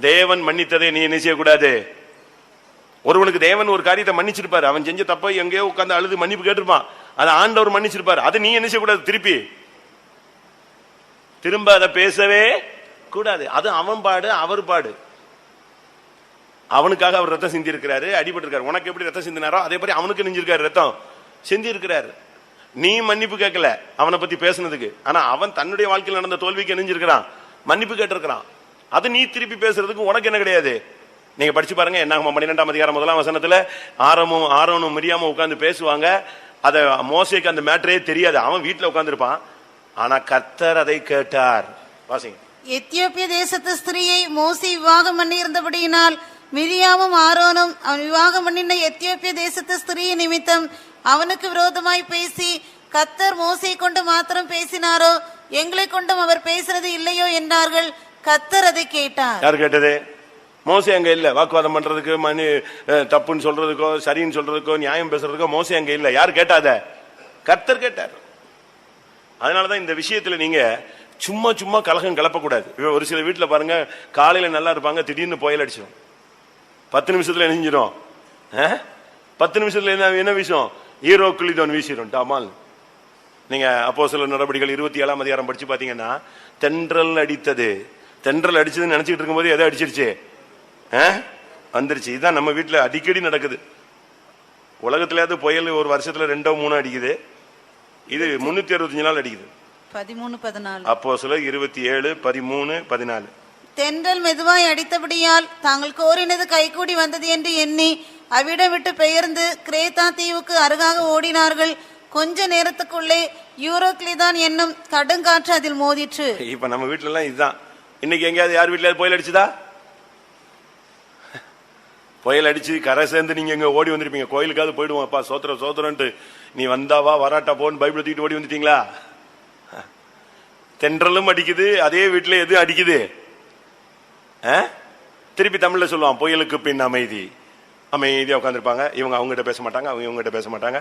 தேவன் மன்னித்ததை நீ என்ன செய்யக்கூடாது. ஒருவனுக்கு தேவன் ஒரு காரியத்தை மன்னிச்சிருப்பாரு, அவன் செஞ்ச தப்ப எங்கேயோ உட்கார்ந்து அழுது மன்னிப்பு கேட்டிருப்பான், அதை ஆண்டவர் மன்னிச்சிருப்பாரு. அதை நீ என்ன செய்யக்கூடாது, திரும்ப அதை பேசவே கூடாது. அது அவன் பாடு, அவர் பாடு. அவனுக்காக அவர் ரத்தம் சிந்தி இருக்கிறாரு, அடிபட்டு இருக்காரு. உனக்கு எப்படி ரத்தம் சிந்தினாரோ அதே மாதிரி அவனுக்கு நெஞ்சிருக்காரு, ரத்தம் சிந்தி இருக்கிறாரு. நீ மன்னிப்பு கேட்கல அவனை பத்தி பேசுனதுக்கு, ஆனா அவன் தன்னுடைய வாழ்க்கையில் நடந்த தோல்விக்கு நெஞ்சிருக்கிறான், மன்னிப்பு கேட்டிருக்கிறான். அது நீ திருப்பி பேசுறதுக்கு உனக்கு என்ன கிடையாது. நீங்க படிச்சு பாருங்க, என்னாகும் 12ஆம் அதிகாரம் 1ஆம் வசனத்துல ஆரோனும் மிரியாமும் உட்கார்ந்து பேசுவாங்க. அத மோசேக்கு அந்த மேட்டரே தெரியாது, அவன் வீட்டுல உட்கார்ந்து இருப்பான். ஆனா கர்த்தர் அதை கேட்டார். வாசிங்க. எத்தியோப்பிய தேசத்து ஸ்திரீயை மோசே விவாகம் பண்ணி இருந்தபடியினால் மிரியாமும் ஆரோனும் அவன் விவாகம் பண்ணின எத்தியோப்பிய தேசத்து ஸ்திரீ நிமித்தம் அவனுக்கு விரோதமாய் பேசி, கர்த்தர் மோசே கொண்டு மாத்திரம் பேசினாரோ, எங்களை கொண்டும் அவர் பேசுறது இல்லையோ என்றார்கள். கர்த்தர் அதை கேட்டார். யார் கேட்டது? மோசே அங்க இல்ல. வாக்குவாதம் பண்றதுக்கு, தப்புன்னு சொல்றதுக்கோ, சரின்னு சொல்றதுக்கோ, நியாயம் பேசுறதுக்கோ மோசே அங்க இல்ல. யார் கேட்டாத? கர்த்தர் கேட்டார். அதனாலதான் இந்த விஷயத்துல நீங்க சும்மா கலகம் கலப்பக்கூடாது. ஒரு சில வீட்டுல பாருங்க, காலையில நல்லா இருப்பாங்க, திடீர்னு புயல் அடிச்சிடும். 10 நிமிஷத்துல நெஞ்சிடும். 10 நிமிஷத்துல என்ன விஷயம்? ஈரோ குளிதோன் வீசிடும் டாமால். நீங்க அப்போஸ்தலர் நடபடிகள் 27ஆம் அதிகாரம் படிச்சு பாத்தீங்கன்னா, தென்றல் அடித்தது. தென்றல் அடிச்சதுன்னு நினைச்சிட்டு இருக்கும் போது எதை அடிச்சிருச்சு? வந்துருச்சு. இதுதான் நம்ம வீட்டுல அடிக்கடி நடக்குது. உலகத்திலேயாவது புயல் ஒரு வருஷத்துல 2-3 அடிக்குது, இது 365 நாள் அடிக்குது. 13:14. அப்போஸ்தலர் 27:13-14. தென்றல் மெதுவாய் அடித்தபடியால் தாங்கள் கோரினது கைகூடி வந்தது என்று எண்ணி அவ்விடம் விட்டு பெயர்ந்து கிரேத்தா தீவுக்கு அருகாக ஓடினார்கள். கொஞ்ச நேரத்துக்குள்ளே யூரோக்ளிதான் என்னும் கடுங்காற்று அதில் மோதிற்று. இப்ப நம்ம வீட்டுல எல்லாம் இதுதான். இன்னைக்கு எங்கேயாவது யார் வீட்டுல புயல் அடிச்சுதா? புயல் அடிச்சு கரை சேர்ந்து நீங்க எங்க ஓடி வந்திருப்பீங்க. கோயிலுக்காவது போயிடுவோம், அப்பா சோத்திரம் சோத்திரன்ட்டு. நீ வந்தாவா வராட்டா போன்னு பைபிள் தூக்கிட்டு ஓடி வந்துட்டீங்களா? தென்றலும் அடிக்குது, அதே வீட்டுல எது அடிக்குது? திருப்பி தமிழ்ல சொல்லுவான், புயலுக்கு பின் அமைதி. அமைதியா உட்காந்துருப்பாங்க. இவங்க அவங்ககிட்ட பேச மாட்டாங்க, அவங்க இவங்ககிட்ட பேச மாட்டாங்க.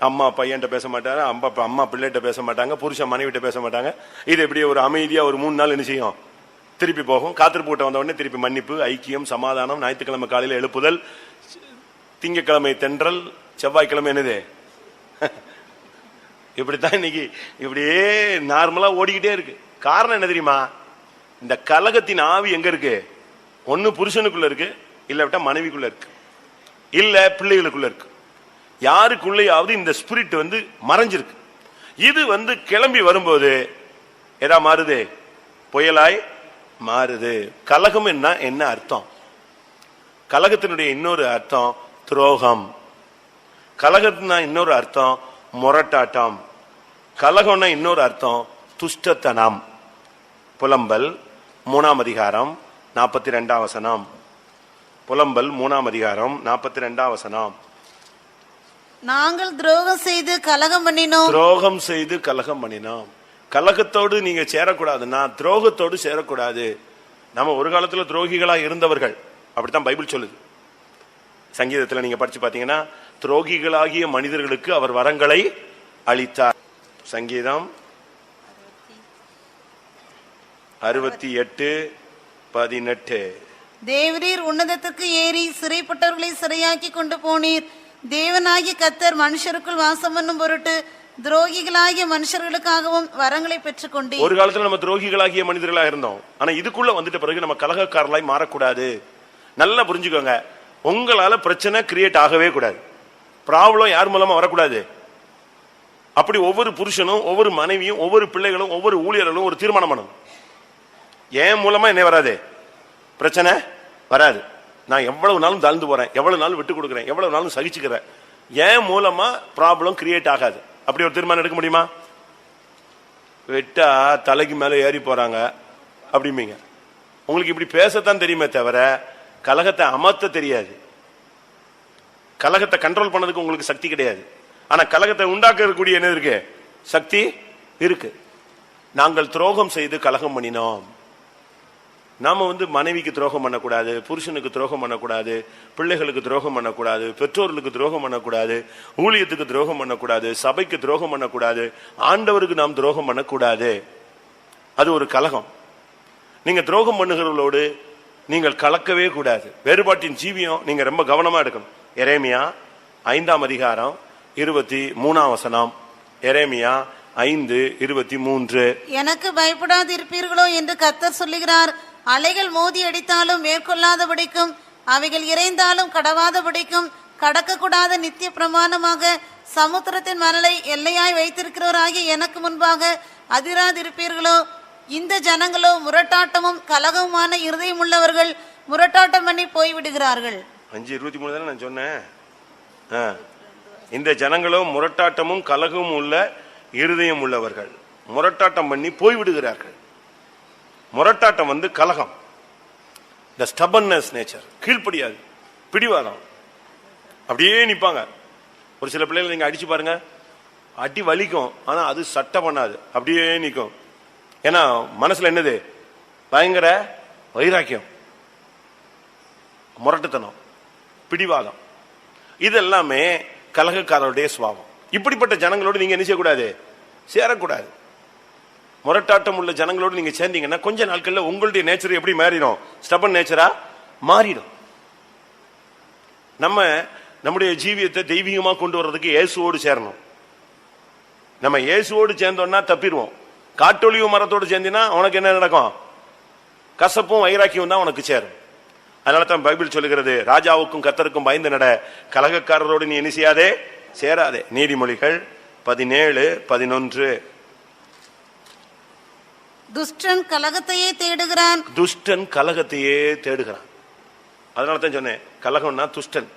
அம்மா பையன்கிட்ட பேச மாட்டாங்க, அம்மா பிள்ளைகிட்ட பேச மாட்டாங்க, புருஷன் மனைவிட்ட பேச மாட்டாங்க. இது எப்படி ஒரு அமைதியா ஒரு 3 நாள் என்ன செய்யும்? திருப்பி போகும். காத்திருப்பு கூட்டம் வந்த உடனே திருப்பி மன்னிப்பு, ஐக்கியம், சமாதானம். ஞாயிற்றுக்கிழமை காலையில எழுப்புதல், திங்கக்கிழமை தென்றல், செவ்வாய்க்கிழமை என்னது? இப்படித்தான் இன்னைக்கு இப்படியே நார்மலா ஓடிக்கிட்டே இருக்கு. காரணம் என்ன தெரியுமா? இந்த கலகத்தின் ஆவி எங்க இருக்கு? ஒன்னு புருஷனுக்குள்ள இருக்கு, இல்ல மனைவிக்குள்ள இருக்கு, இல்ல பிள்ளைகளுக்குள்ள இருக்கு. யாருக்குள்ளேயாவது இந்த ஸ்பிரிட் மறைஞ்சிருக்கு. இது கிளம்பி வரும்போது எதா மாறுது? புயலாய் மாறுது. கலகம் என்ன அர்த்தம்? கலகத்தினுடைய இன்னொரு அர்த்தம் துரோகம். கலகத்தினா இன்னொரு அர்த்தம் முரட்டாட்டம். கலகம்னா இன்னொரு அர்த்தம் துஷ்டத்தனம். புலம்பல் 3ஆம் அதிகாரம் 42ஆம் வசனம். புலம்பல் 3ஆம் அதிகாரம் 42ஆம் வசனம். நாங்கள் துரோகம் செய்து கலகம் பண்ணினோம். துரோகம் செய்து கலகம் பண்ணினோம். கலகத்தோடு நீங்க சேரக்கூடாதுன்னா துரோகத்தோடு சேரக்கூடாது. நம்ம ஒரு காலத்துல துரோகிகளா இருந்தவர்கள், அப்படித்தான் பைபிள் சொல்லுது. சங்கீதத்துல நீங்க படிச்சு பாத்தீங்கன்னா, துரோகிகளாகிய மனிதர்களுக்கு அவர் வரங்களை அளித்தார். சங்கீதம் 68:18. தேவரீர் உன்னதத்துக்கு ஏறி சிறைப்பட்டவர்களை சிறையாக்கி கொண்டு போனீர். தேவனாகிய கர்த்தர் மனுஷருக்குள் வாசம் பண்ணும் பொருட்டு துரோகிகளாகிய மனுஷர்களுக்காகவும் வரங்களை பெற்றுக் கொண்டீர். ஒரு காலத்துல நம்ம துரோகிகளாகிய மனிதர்களாக இருந்தோம். ஆனா இதுக்குள்ள வந்துட்ட பிறகு நம்ம கலகக்காரலாய் மாறக்கூடாது. நல்லா புரிஞ்சுக்கோங்க. உங்களால பிரச்சனை கிரியேட் ஆகவே கூடாது. ப்ராப்ளம் யார் மூலமா வரக்கூடாது. அப்படி ஒவ்வொரு புருஷனும், ஒவ்வொரு மனைவியும், ஒவ்வொரு பிள்ளைகளும், ஒவ்வொரு ஊழியர்களும் ஒரு தீர்மானம் பண்ணணும். என் மூலமா என்ன வராது, பிரச்சனை வராது. நான் எவ்வளவு நாளும் தாழ்ந்து போறேன், எவ்வளவு நாளும் விட்டு கொடுக்குறேன், எவ்வளவு நாளும் சகிச்சுக்கிறேன், என் மூலமா ப்ராப்ளம் கிரியேட் ஆகாது. அப்படி ஒரு தீர்மானம் எடுக்க முடியுமா? வெட்டா தலைக்கு மேல ஏறி போறாங்க அப்படிம்பீங்க. உங்களுக்கு இப்படி பேசத்தான் தெரியுமே தவிர கலகத்தை அமர்த்த தெரியாது. கலகத்தை கண்ட்ரோல் பண்ணதுக்கு உங்களுக்கு சக்தி கிடையாது. ஆனா கலகத்தை உண்டாக்கக்கூடிய என்ன இருக்கு? சக்தி இருக்கு. நாங்கள் துரோகம் செய்து கலகம் பண்ணினோம். நாம மனைவிக்கு துரோகம் பண்ணக்கூடாது, புருஷனுக்கு துரோகம் பண்ணக்கூடாது, பிள்ளைகளுக்கு துரோகம் பண்ணக்கூடாது, பெற்றோர்களுக்கு துரோகம் பண்ணக்கூடாது, ஊழியத்துக்கு துரோகம் பண்ணக்கூடாது, சபைக்கு துரோகம் பண்ணக்கூடாது, ஆண்டவருக்கு நாம் துரோகம் பண்ணக்கூடாது. அது ஒரு கலகம். நீங்க துரோகம் பண்ணுகிறவர்களோடு நீங்கள் கலக்கவே கூடாது. வேறுபாட்டின் ஜீவியம் நீங்க ரொம்ப கவனமா எடுக்கணும். எரேமியா 5ஆம் அதிகாரம் 23ஆம் வசனம். எரேமியா 5:23. எனக்கு பயப்படாது இருப்பீர்களோ என்று கர்த்தர் சொல்லுகிறார். அலைகள் மோதி அடித்தாலும் மேற்கொள்ளாதபடிக்கும், அவைகள் இறைந்தாலும் கடவாதபடிக்கும், கடக்கக்கூடாத நித்திய பிரமாணமாக சமுத்திரத்தின் மணலை எல்லையாய் வைத்திருக்கிறவராகிய எனக்கு முன்பாக அதிராதிருப்பீர்களோ? இந்த ஜனங்களோ முரட்டாட்டமும் கலகமுமான இருதயம் உள்ளவர்கள், முரட்டாட்டம் பண்ணி போய்விடுகிறார்கள். 5:23 தானே நான் சொன்னேன். இந்த ஜனங்களோ முரட்டாட்டமும் கலகமும் உள்ள இருதயம் உள்ளவர்கள், முரட்டாட்டம் பண்ணி போய்விடுகிறார்கள். முரட்டாட்டம் கலகம். the stubbornness nature, கீழ்ப்படியாது, பிடிவாதம். அப்படியே நிப்பாங்க. ஒரு சில பிள்ளைகள் நீங்க அடிச்சு பாருங்க, அடி வலிக்கும், ஆனா அது சட்டை பண்ணாது, அப்படியே நிற்கும். ஏன்னா மனசுல என்னது? பயங்கர வைராக்கியம், முரட்டுத்தனம், பிடிவாதம். இதெல்லாமே கலகக்காரருடைய சுபாவம். இப்படிப்பட்ட ஜனங்களோடு நீங்க என்ன செய்யக்கூடாது? சேரக்கூடாது. முரட்டாட்டம் உள்ள ஜனங்களோடு நீங்க சேர்ந்தீங்கன்னா கொஞ்ச நாட்கள்ல உங்களுடைய நேச்சர் எப்படி மாறிடும்? ஸ்டபன் நேச்சரா மாறிடும். நம்முடைய ஜீவியத்தை தெய்வீகமா கொண்டு வர்றதுக்கு இயேசுவோடு சேரணும். நம்ம இயேசுவோடு சேர்ந்தோம்னா தப்பிடுவோம். காட்டொலிவு மரத்தோடு சேர்ந்தினா உனக்கு என்ன நடக்கும்? கசப்பும் வைராக்கியம் தான் உனக்கு சேரும். அதனால தான் பைபிள் சொல்லுகிறது, ராஜாவுக்கும் கர்த்தருக்கும் பயந்து நட, கலகக்காரரோடு நீ என்ன செய்யாதே, சேராதே. நீதிமொழிகள் 17:11. துஷ்டன் கலகத்தையே தேடுகிறான். துஷ்டன் கலகத்தையே தேடுகிறான். அதனால தான் சொன்னேன், கலகம்னா துஷ்டன்.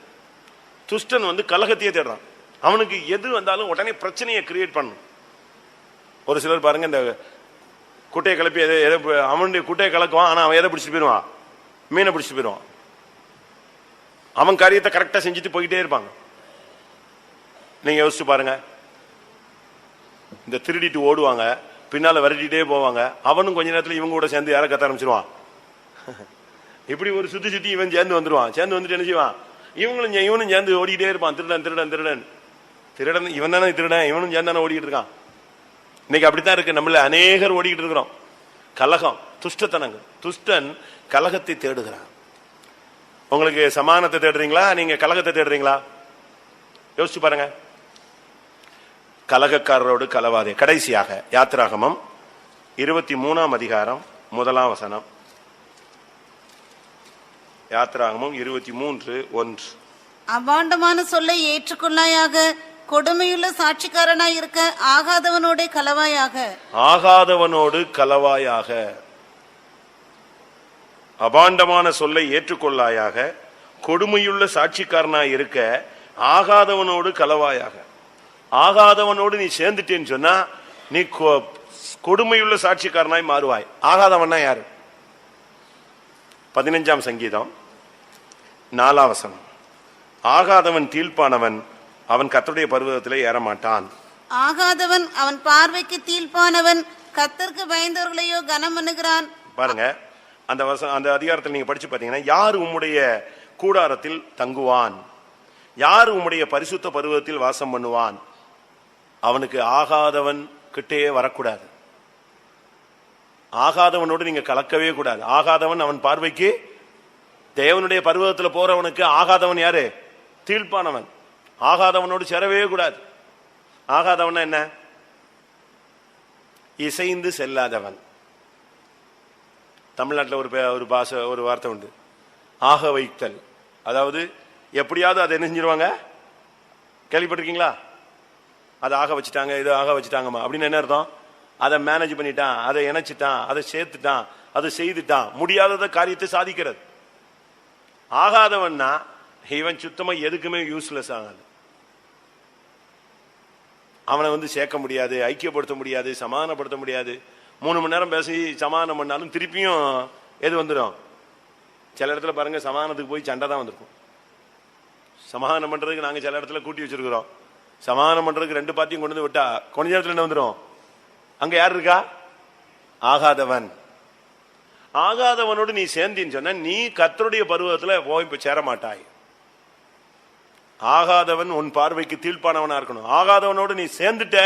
துஷ்டன் வந்து கலகத்தையே தேடுறான். அவனுக்கு எது வந்தாலும் உடனே பிரச்சனையை கிரியேட் பண்ணும். ஒரு சிலர் பாருங்க, இந்த குட்டையை கிளப்பி அவனுடைய குட்டையை கலக்குவான். ஆனா அவன் எதை பிடிச்சிட்டு போயிடுவான்? மீனை பிடிச்சிட்டு போயிடுவான். அவன் காரியத்தை கரெக்டா செஞ்சுட்டு போயிட்டே இருப்பாங்க. நீங்க யோசிச்சு பாருங்க, இந்த திருடிட்டு ஓடுவாங்க, பின்னால விரட்டிட்டே போவாங்க. அவனும் கொஞ்ச நேரத்தில் இவங்க கூட சேர்ந்து யாரை கத்த ஆரம்பிச்சிருவான். இப்படி ஒரு சுத்தி சுத்தி இவன் சேர்ந்து வந்துருவான். சேர்ந்து வந்துட்டு என்ன செய்வான்? இவனும் சேர்ந்து ஓடிக்கிட்டே இருப்பான். திருடன் திருடன் திருடன் திருடன். இவன் தானே திருடன், இவனும் சேர்ந்து தானே ஓடிக்கிட்டு இருக்கான். இன்னைக்கு அப்படித்தான் இருக்கு. நம்மள அநேகர் ஓடிக்கிட்டு இருக்கிறோம். கலகம், துஷ்டத்தனங்கள். துஷ்டன் கலகத்தை தேடுகிறான். உங்களுக்கு சமானத்தை தேடுறீங்களா, நீங்க கலகத்தை தேடுறீங்களா? யோசிச்சு பாருங்க. கலகக்காரரோடு கலவாதே. கடைசியாக யாத்திராகமம் 23 அதிகாரம் 1 வசனம். யாத்திராகமம் 23:1. அபாண்டமான சொல்லை ஏற்றுக்கொள்ளாயாக, கொடுமையுள்ள சாட்சிக்காரனாய் இருக்க ஆகாதவனோட கலவாயாக. ஆகாதவனோடு கலவாயாக. அபாண்டமான சொல்லை ஏற்றுக்கொள்ளாயாக, கொடுமையுள்ள சாட்சிக்காரனாய் இருக்க ஆகாதவனோடு கலவாயாக. ஆகாதவனோடு நீ சேர்ந்துட்டேன்னு சொன்னா நீ கொடுமையுள்ள சாட்சிக்காரனாய் மாறுவாய். ஆகாதவன்னா யாரு? 15 சங்கீதம் 4 வசனம். ஆகாதவன் தீழ்ப்பானவன், அவன் கர்த்தருடைய பர்வதத்திலே ஏறமாட்டான். ஆகாதவன் அவன் பார்வைக்கு தீழ்ப்பானவன், கர்த்தருக்கு பயந்தவர்களையோ கனம் பண்ணுகிறான். பாருங்க, அந்த அதிகாரத்தில் நீங்க படிச்சு பாத்தீங்கன்னா, யார் உம்முடைய கூடாரத்தில் தங்குவான், யார் உம்முடைய பரிசுத்த பர்வதத்தில் வாசம் பண்ணுவான்? அவனுக்கு ஆகாதவன் கிட்டே வரக்கூடாது. ஆகாதவனோடு நீங்க கலக்கவே கூடாது. ஆகாதவன் அவன் பார்வைக்கு, தேவனுடைய பர்வதத்தில் போறவனுக்கு ஆகாதவன் யாரு? தீழ்ப்பானவன். ஆகாதவனோடு சேரவே கூடாது. ஆகாதவன் என்ன? இசைந்து செல்லாதவன். தமிழ்நாட்டில் ஒரு பாஷை, ஒரு வார்த்தை உண்டு, ஆக வைத்தல். அதாவது எப்படியாவது அதை என்ன செஞ்சிருவாங்க? கேள்விப்பட்டிருக்கீங்களா? அதை ஆக வச்சுட்டாங்க, இது ஆக வச்சுட்டாங்கம்மா அப்படின்னு என்ன அர்த்தம்? அதை மேனேஜ் பண்ணிட்டான், அதை இணைச்சிட்டான், அதை சேர்த்துட்டான், அதை செய்துட்டான். முடியாதத காரியத்தை சாதிக்கிறது. ஆகாதவன்னா இவன் சுத்தமா எதுக்குமே யூஸ்லெஸ் ஆகாது. அவனை வந்து சேர்க்க முடியாது, ஐக்கியப்படுத்த முடியாது, சமாதானப்படுத்த முடியாது. 3 மணி நேரம் பேசி சமாதானம் பண்ணாலும் திருப்பியும் எது வந்துடும்? சில இடத்துல பாருங்க, சமாதானத்துக்கு போய் சண்டை தான் வந்திருக்கும். சமாதானம் பண்றதுக்கு நாங்க சில இடத்துல கூட்டி வச்சிருக்கிறோம். சமாதானம் பண்றதுக்கு 2 பார்ட்டியும் கொண்டு வந்து விட்டா கொஞ்ச நேரத்துல என்ன வந்துடும்? அங்க யார் இருக்கா? ஆகாதவன். ஆகாதவனோடு நீ சேர்ந்தின்னு சொன்ன நீ கர்த்தருடைய பர்வதத்துல போய் சேர மாட்டாய். ஆகாதவன் உன் பார்வைக்கு தீழ்ப்பானவனா இருக்கணும். ஆகாதவனோடு நீ சேர்ந்துட்ட,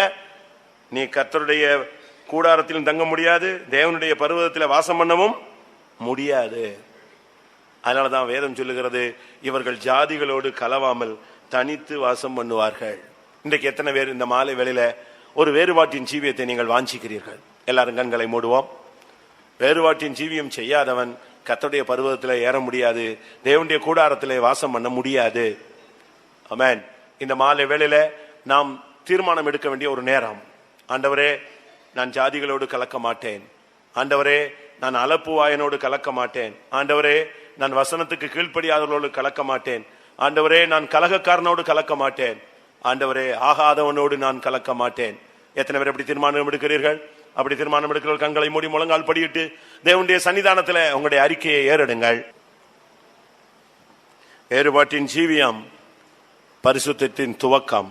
நீ கர்த்தருடைய கூடாரத்திலும் தங்க முடியாது, தேவனுடைய பர்வதத்தில் வாசம் பண்ணவும் முடியாது. அதனாலதான் வேதம் சொல்லுகிறது, இவர்கள் ஜாதிகளோடு கலவாமல் தனித்து வாசம் பண்ணுவார்கள். இன்றைக்கு எத்தனை பேர் இந்த மாலை வேளையில ஒரு வேறுபாட்டின் ஜீவியத்தை நீங்கள் வாஞ்சிக்கிறீர்கள்? எல்லாரும் கண்களை மூடுவோம். வேறுபாட்டின் ஜீவியம் செய்யாதவன் கர்த்தருடைய பர்வதத்தில் ஏற முடியாது, தேவனுடைய கூடாரத்திலே வாசம் பண்ண முடியாது. ஆமென். இந்த மாலை வேளையில நாம் தீர்மானம் எடுக்க வேண்டிய ஒரு நேரம். ஆண்டவரே, நான் ஜாதிகளோடு கலக்க மாட்டேன். ஆண்டவரே, நான் அலப்புவாயனோடு கலக்க மாட்டேன். ஆண்டவரே, நான் வசனத்துக்கு கீழ்ப்படியாதவர்களோடு கலக்க மாட்டேன். ஆண்டவரே, நான் கலகக்காரனோடு கலக்க மாட்டேன். ஆண்டவரே, ஆகாதவனோடு நான் கலக்க மாட்டேன். எத்தனை பேர் அப்படி தீர்மானம் எடுக்கிறீர்கள்? அப்படி தீர்மானம் எடுக்கிறவர்கள் கண்களை மூடி முழங்கால் படியிட்டு தேவனுடைய சன்னிதானத்தில் உங்களுடைய அறிக்கையை ஏறெடுங்கள். வேறுபாட்டின் ஜீவியம் பரிசுத்தத்தின் துவக்கம்.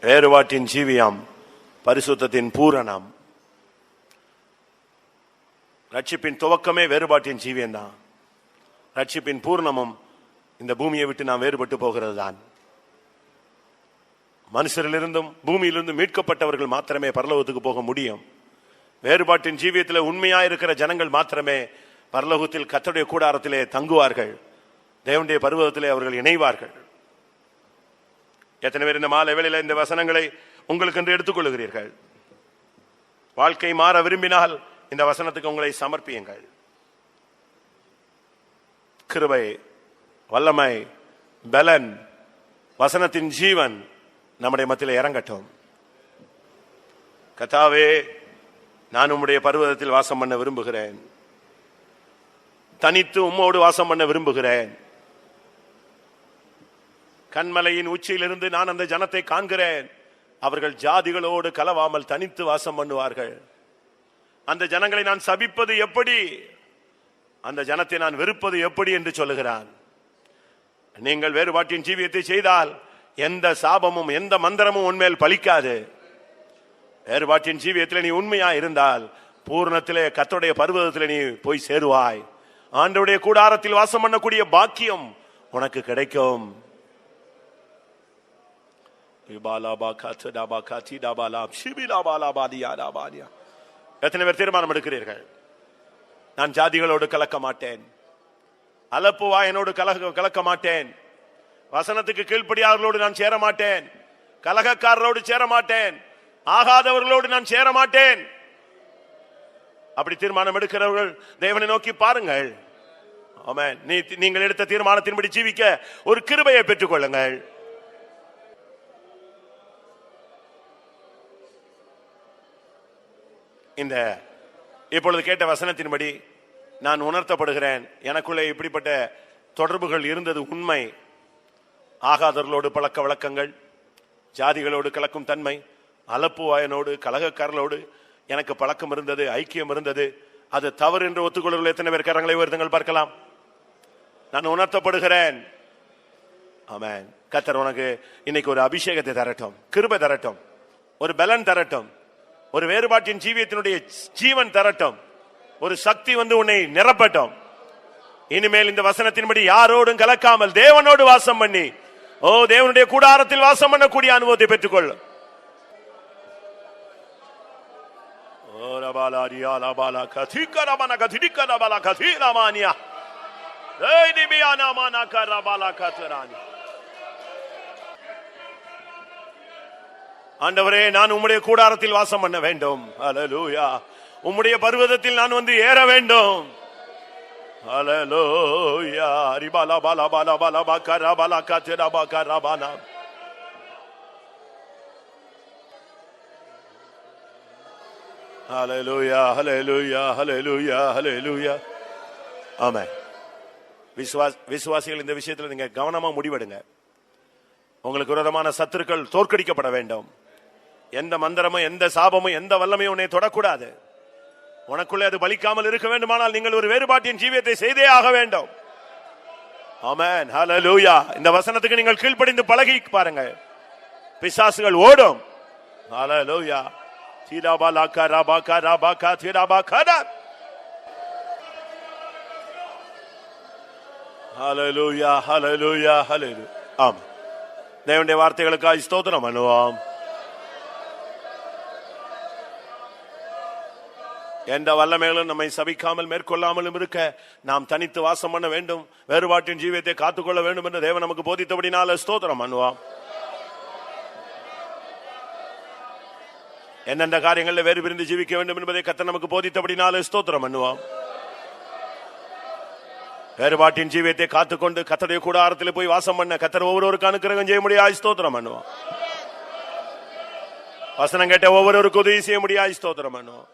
வேறுபாட்டின் ஜீவியம் பரிசுத்தத்தின் பூரணம். ரட்சிப்பின் துவக்கமே வேறுபாட்டின் ஜீவியம் தான். ரட்சிப்பின் பூர்ணமும் இந்த பூமியை விட்டு நாம் வேறுபட்டு போகிறது தான். மனுஷரிலிருந்தும் பூமியிலிருந்து மீட்கப்பட்டவர்கள் மாத்திரமே பரலோகத்துக்கு போக முடியும். வேறுபாட்டின் ஜீவியத்தில் உண்மையாயிருக்கிற ஜனங்கள் மாத்திரமே பரலோகத்தில் கர்த்தருடைய கூடாரத்திலே தங்குவார்கள், தேவனுடைய பர்வதத்திலே அவர்கள் இணைவார்கள். எத்தனை பேர் இந்த மாலை வேளையில இந்த வசனங்களை உங்களுக்கு என்று எடுத்துக்கொள்ளுகிறீர்கள்? வாழ்க்கை மாற விரும்பினால் இந்த வசனத்துக்கு உங்களை சமர்ப்பியுங்கள். கிருபை, வல்லமை, பலன், வசனத்தின் ஜீவன் நம்முடைய மத்தியிலே இறங்கட்டும். கர்த்தாவே, நான் உம்முடைய பர்வதத்தில் வாசம் பண்ண விரும்புகிறேன். தனித்து உம்மோடு வாசம் பண்ண விரும்புகிறேன். கண்மலையின் உச்சியிலிருந்து நான் அந்த ஜனத்தை காண்கிறேன். அவர்கள் ஜாதிகளோடு கலவாமல் தனித்து வாசம் பண்ணுவார்கள். அந்த ஜனங்களை நான் சபிப்பது எப்படி, அந்த ஜனத்தை நான் வெறுப்பது எப்படி என்று சொல்லுகிறான். நீங்கள் வேறுபாட்டின் ஜீவியத்தை செய்தால் எந்த சாபமும் எந்த மந்திரமும் உன்மேல் பலிக்காது. வேறுபாட்டின் ஜீவியத்தில் நீ உண்மையா இருந்தால் பூர்ணத்திலே கர்த்தருடைய பர்வதத்திலே நீ போய் சேருவாய். ஆண்டவருடைய கூடாரத்தில் வாசம் பண்ணக்கூடிய பாக்கியம் உனக்கு கிடைக்கும். எத்தனை பேர் தீர்மானம் எடுக்கிறீர்கள்? நான் ஜாதிகளோடு கலக்க மாட்டேன், அலப்பு வாயனோடு கலக்க மாட்டேன், வசனத்துக்கு கீழ்ப்படியாளர்களோடு நான் சேர மாட்டேன், கலகக்காரரோடு சேர மாட்டேன், ஆகாதவர்களோடு நான் சேர மாட்டேன். அப்படி தீர்மானம் எடுக்கிறவர்கள் தேவனை நோக்கி பாருங்கள். ஆமென். நீங்கள் எடுத்த தீர்மானத்தின்படி ஜீவிக்க ஒரு கிருபையை பெற்றுக் கொள்ளுங்கள். இந்த இப்பொழுது கேட்ட வசனத்தின்படி நான் உணர்த்தப்படுகிறேன், எனக்குள்ளே இப்படிப்பட்ட தொடர்புகள் இருந்தது உண்மை. ஆகாதவர்களோடு பழக்க வழக்கங்கள், ஜாதிகளோடு கலக்கும் தன்மை, அலப்பு வாயனோடு கலகக்காரர்களோடு எனக்கு பழக்கம் இருந்தது, ஐக்கியம் இருந்தது. அது தவறு என்று ஒத்துக்கொள்ளுங்கள். எத்தனை பேர் கரங்களை உயர்த்துங்கள் பார்க்கலாம். நான் உணர்த்தப்படுகிறேன். ஆமென். கர்த்தர் உனக்கு இன்னைக்கு ஒரு அபிஷேகத்தை தரட்டும், கிருபை தரட்டும், ஒரு பலன் தரட்டும், ஒரு வேறுபாட்டின் ஜீவியத்தினுடைய ஜீவன் தரட்டும், ஒரு சக்தி வந்து உன்னை நிரப்பட்டும். இனிமேல் இந்த வசனத்தின்படி யாரோடும் கலக்காமல் தேவனோடு வாசம் பண்ணி, தேவனுடைய கூடாரத்தில் வாசம் பண்ணக்கூடிய அனுபவத்தை பெற்றுக்கொள். ஆண்டவரே, நான் உம்முடைய கூடாரத்தில் வாசம் பண்ண வேண்டும். ஹல்லேலூயா. உம்முடைய பர்வதத்தில் நான் வந்து ஏற வேண்டும். ஹல்லேலூயா. ரிபாலா பாலா பாலா பாலா பாக்கரா பாலா காத்தரா பாக்கரா பானா. ஹல்லேலூயா, ஹல்லேலூயா, ஹல்லேலூயா, ஹல்லேலூயா. ஆமென். விசுவாசிகள் இந்த விஷயத்தில் நீங்க கவனமா முடிவெடுங்க. உங்களுக்கு விரோதமான சத்துருக்கள் தோற்கடிக்கப்பட வேண்டும். எந்த மந்திரமும் எந்த சாபமும் எந்த வல்லமையும் உன்னை தொடக்கூடாது. உனக்குள்ளே அது பலிக்காமல் இருக்க வேண்டுமானால் நீங்கள் ஒரு வேறுபாட்டின் ஜீவியத்தை செய்தே ஆக வேண்டும். ஆமென். ஹல்லேலூயா. இந்த வசனத்துக்கு நீங்கள் கீழ்ப்படிந்து பழகி பாருங்க, பிசாசுகள் ஓடும். ஹல்லேலூயா. தீராபாலாக்கா ராபாக்கா ராபாக்கா தீராபாக்கா. ஹல்லேலூயா, ஹல்லேலூயா, ஹல்லேலூயா. ஆமென். தேவனுடைய வார்த்தைகளுக்காக ஸ்தோத்திரம் பண்ணுவோம். எந்த வல்லமைகளும் நம்மை சபிக்காமல் மேற்கொள்ளாமலும் இருக்க நாம் தனித்து வாசம் பண்ண வேண்டும், வேறுபாட்டின் ஜீவியத்தை காத்துக்கொள்ள வேண்டும் என்று தேவன் நமக்கு போதித்தபடினால ஸ்தோத்திரம் பண்ணுவோம். எந்தெந்த காரியங்களில் வேறு பிரிந்து ஜீவிக்க வேண்டும் என்பதை கர்த்தர் நமக்கு போதித்தபடினால ஸ்தோத்திரம் பண்ணுவோம். வேறுபாட்டின் ஜீவியத்தை காத்துக்கொண்டு கர்த்தருடைய கூடாரத்தில் போய் வாசம் பண்ண கர்த்தர் ஒவ்வொருவருக்கு அனுக்கிரகம் செய்ய முடியாது. ஸ்தோத்திரம் பண்ணுவோம். வசனம் கேட்ட ஒவ்வொருவருக்கு உதவி செய்ய முடியாது. ஸ்தோத்திரம் பண்ணுவோம்.